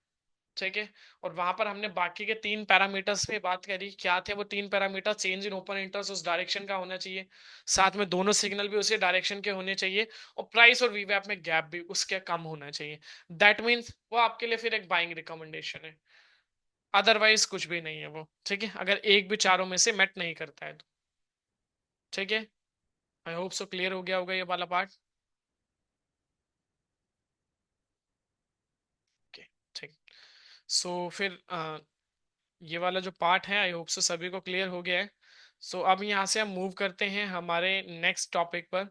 S1: ठीक है, और वहां पर हमने बाकी के तीन पैरामीटर्स पे बात करी, क्या थे वो तीन parameter? Change in open interest उस डायरेक्शन का होना चाहिए, साथ में दोनों सिग्नल भी उसी डायरेक्शन के होने चाहिए, और प्राइस और वीवैप में गैप भी उसके कम होना चाहिए। दैट मीन्स वो आपके लिए फिर एक बाइंग रिकमेंडेशन है, अदरवाइज कुछ भी नहीं है वो, ठीक है, अगर एक भी चारों में से मेट नहीं करता है तो। ठीक है, आई होप सो क्लियर हो गया होगा ये वाला पार्ट। ओके, ठीक। सो फिर ये वाला जो पार्ट है, आई होप सो सभी को क्लियर हो गया है। सो अब यहाँ से हम मूव करते हैं हमारे नेक्स्ट टॉपिक पर।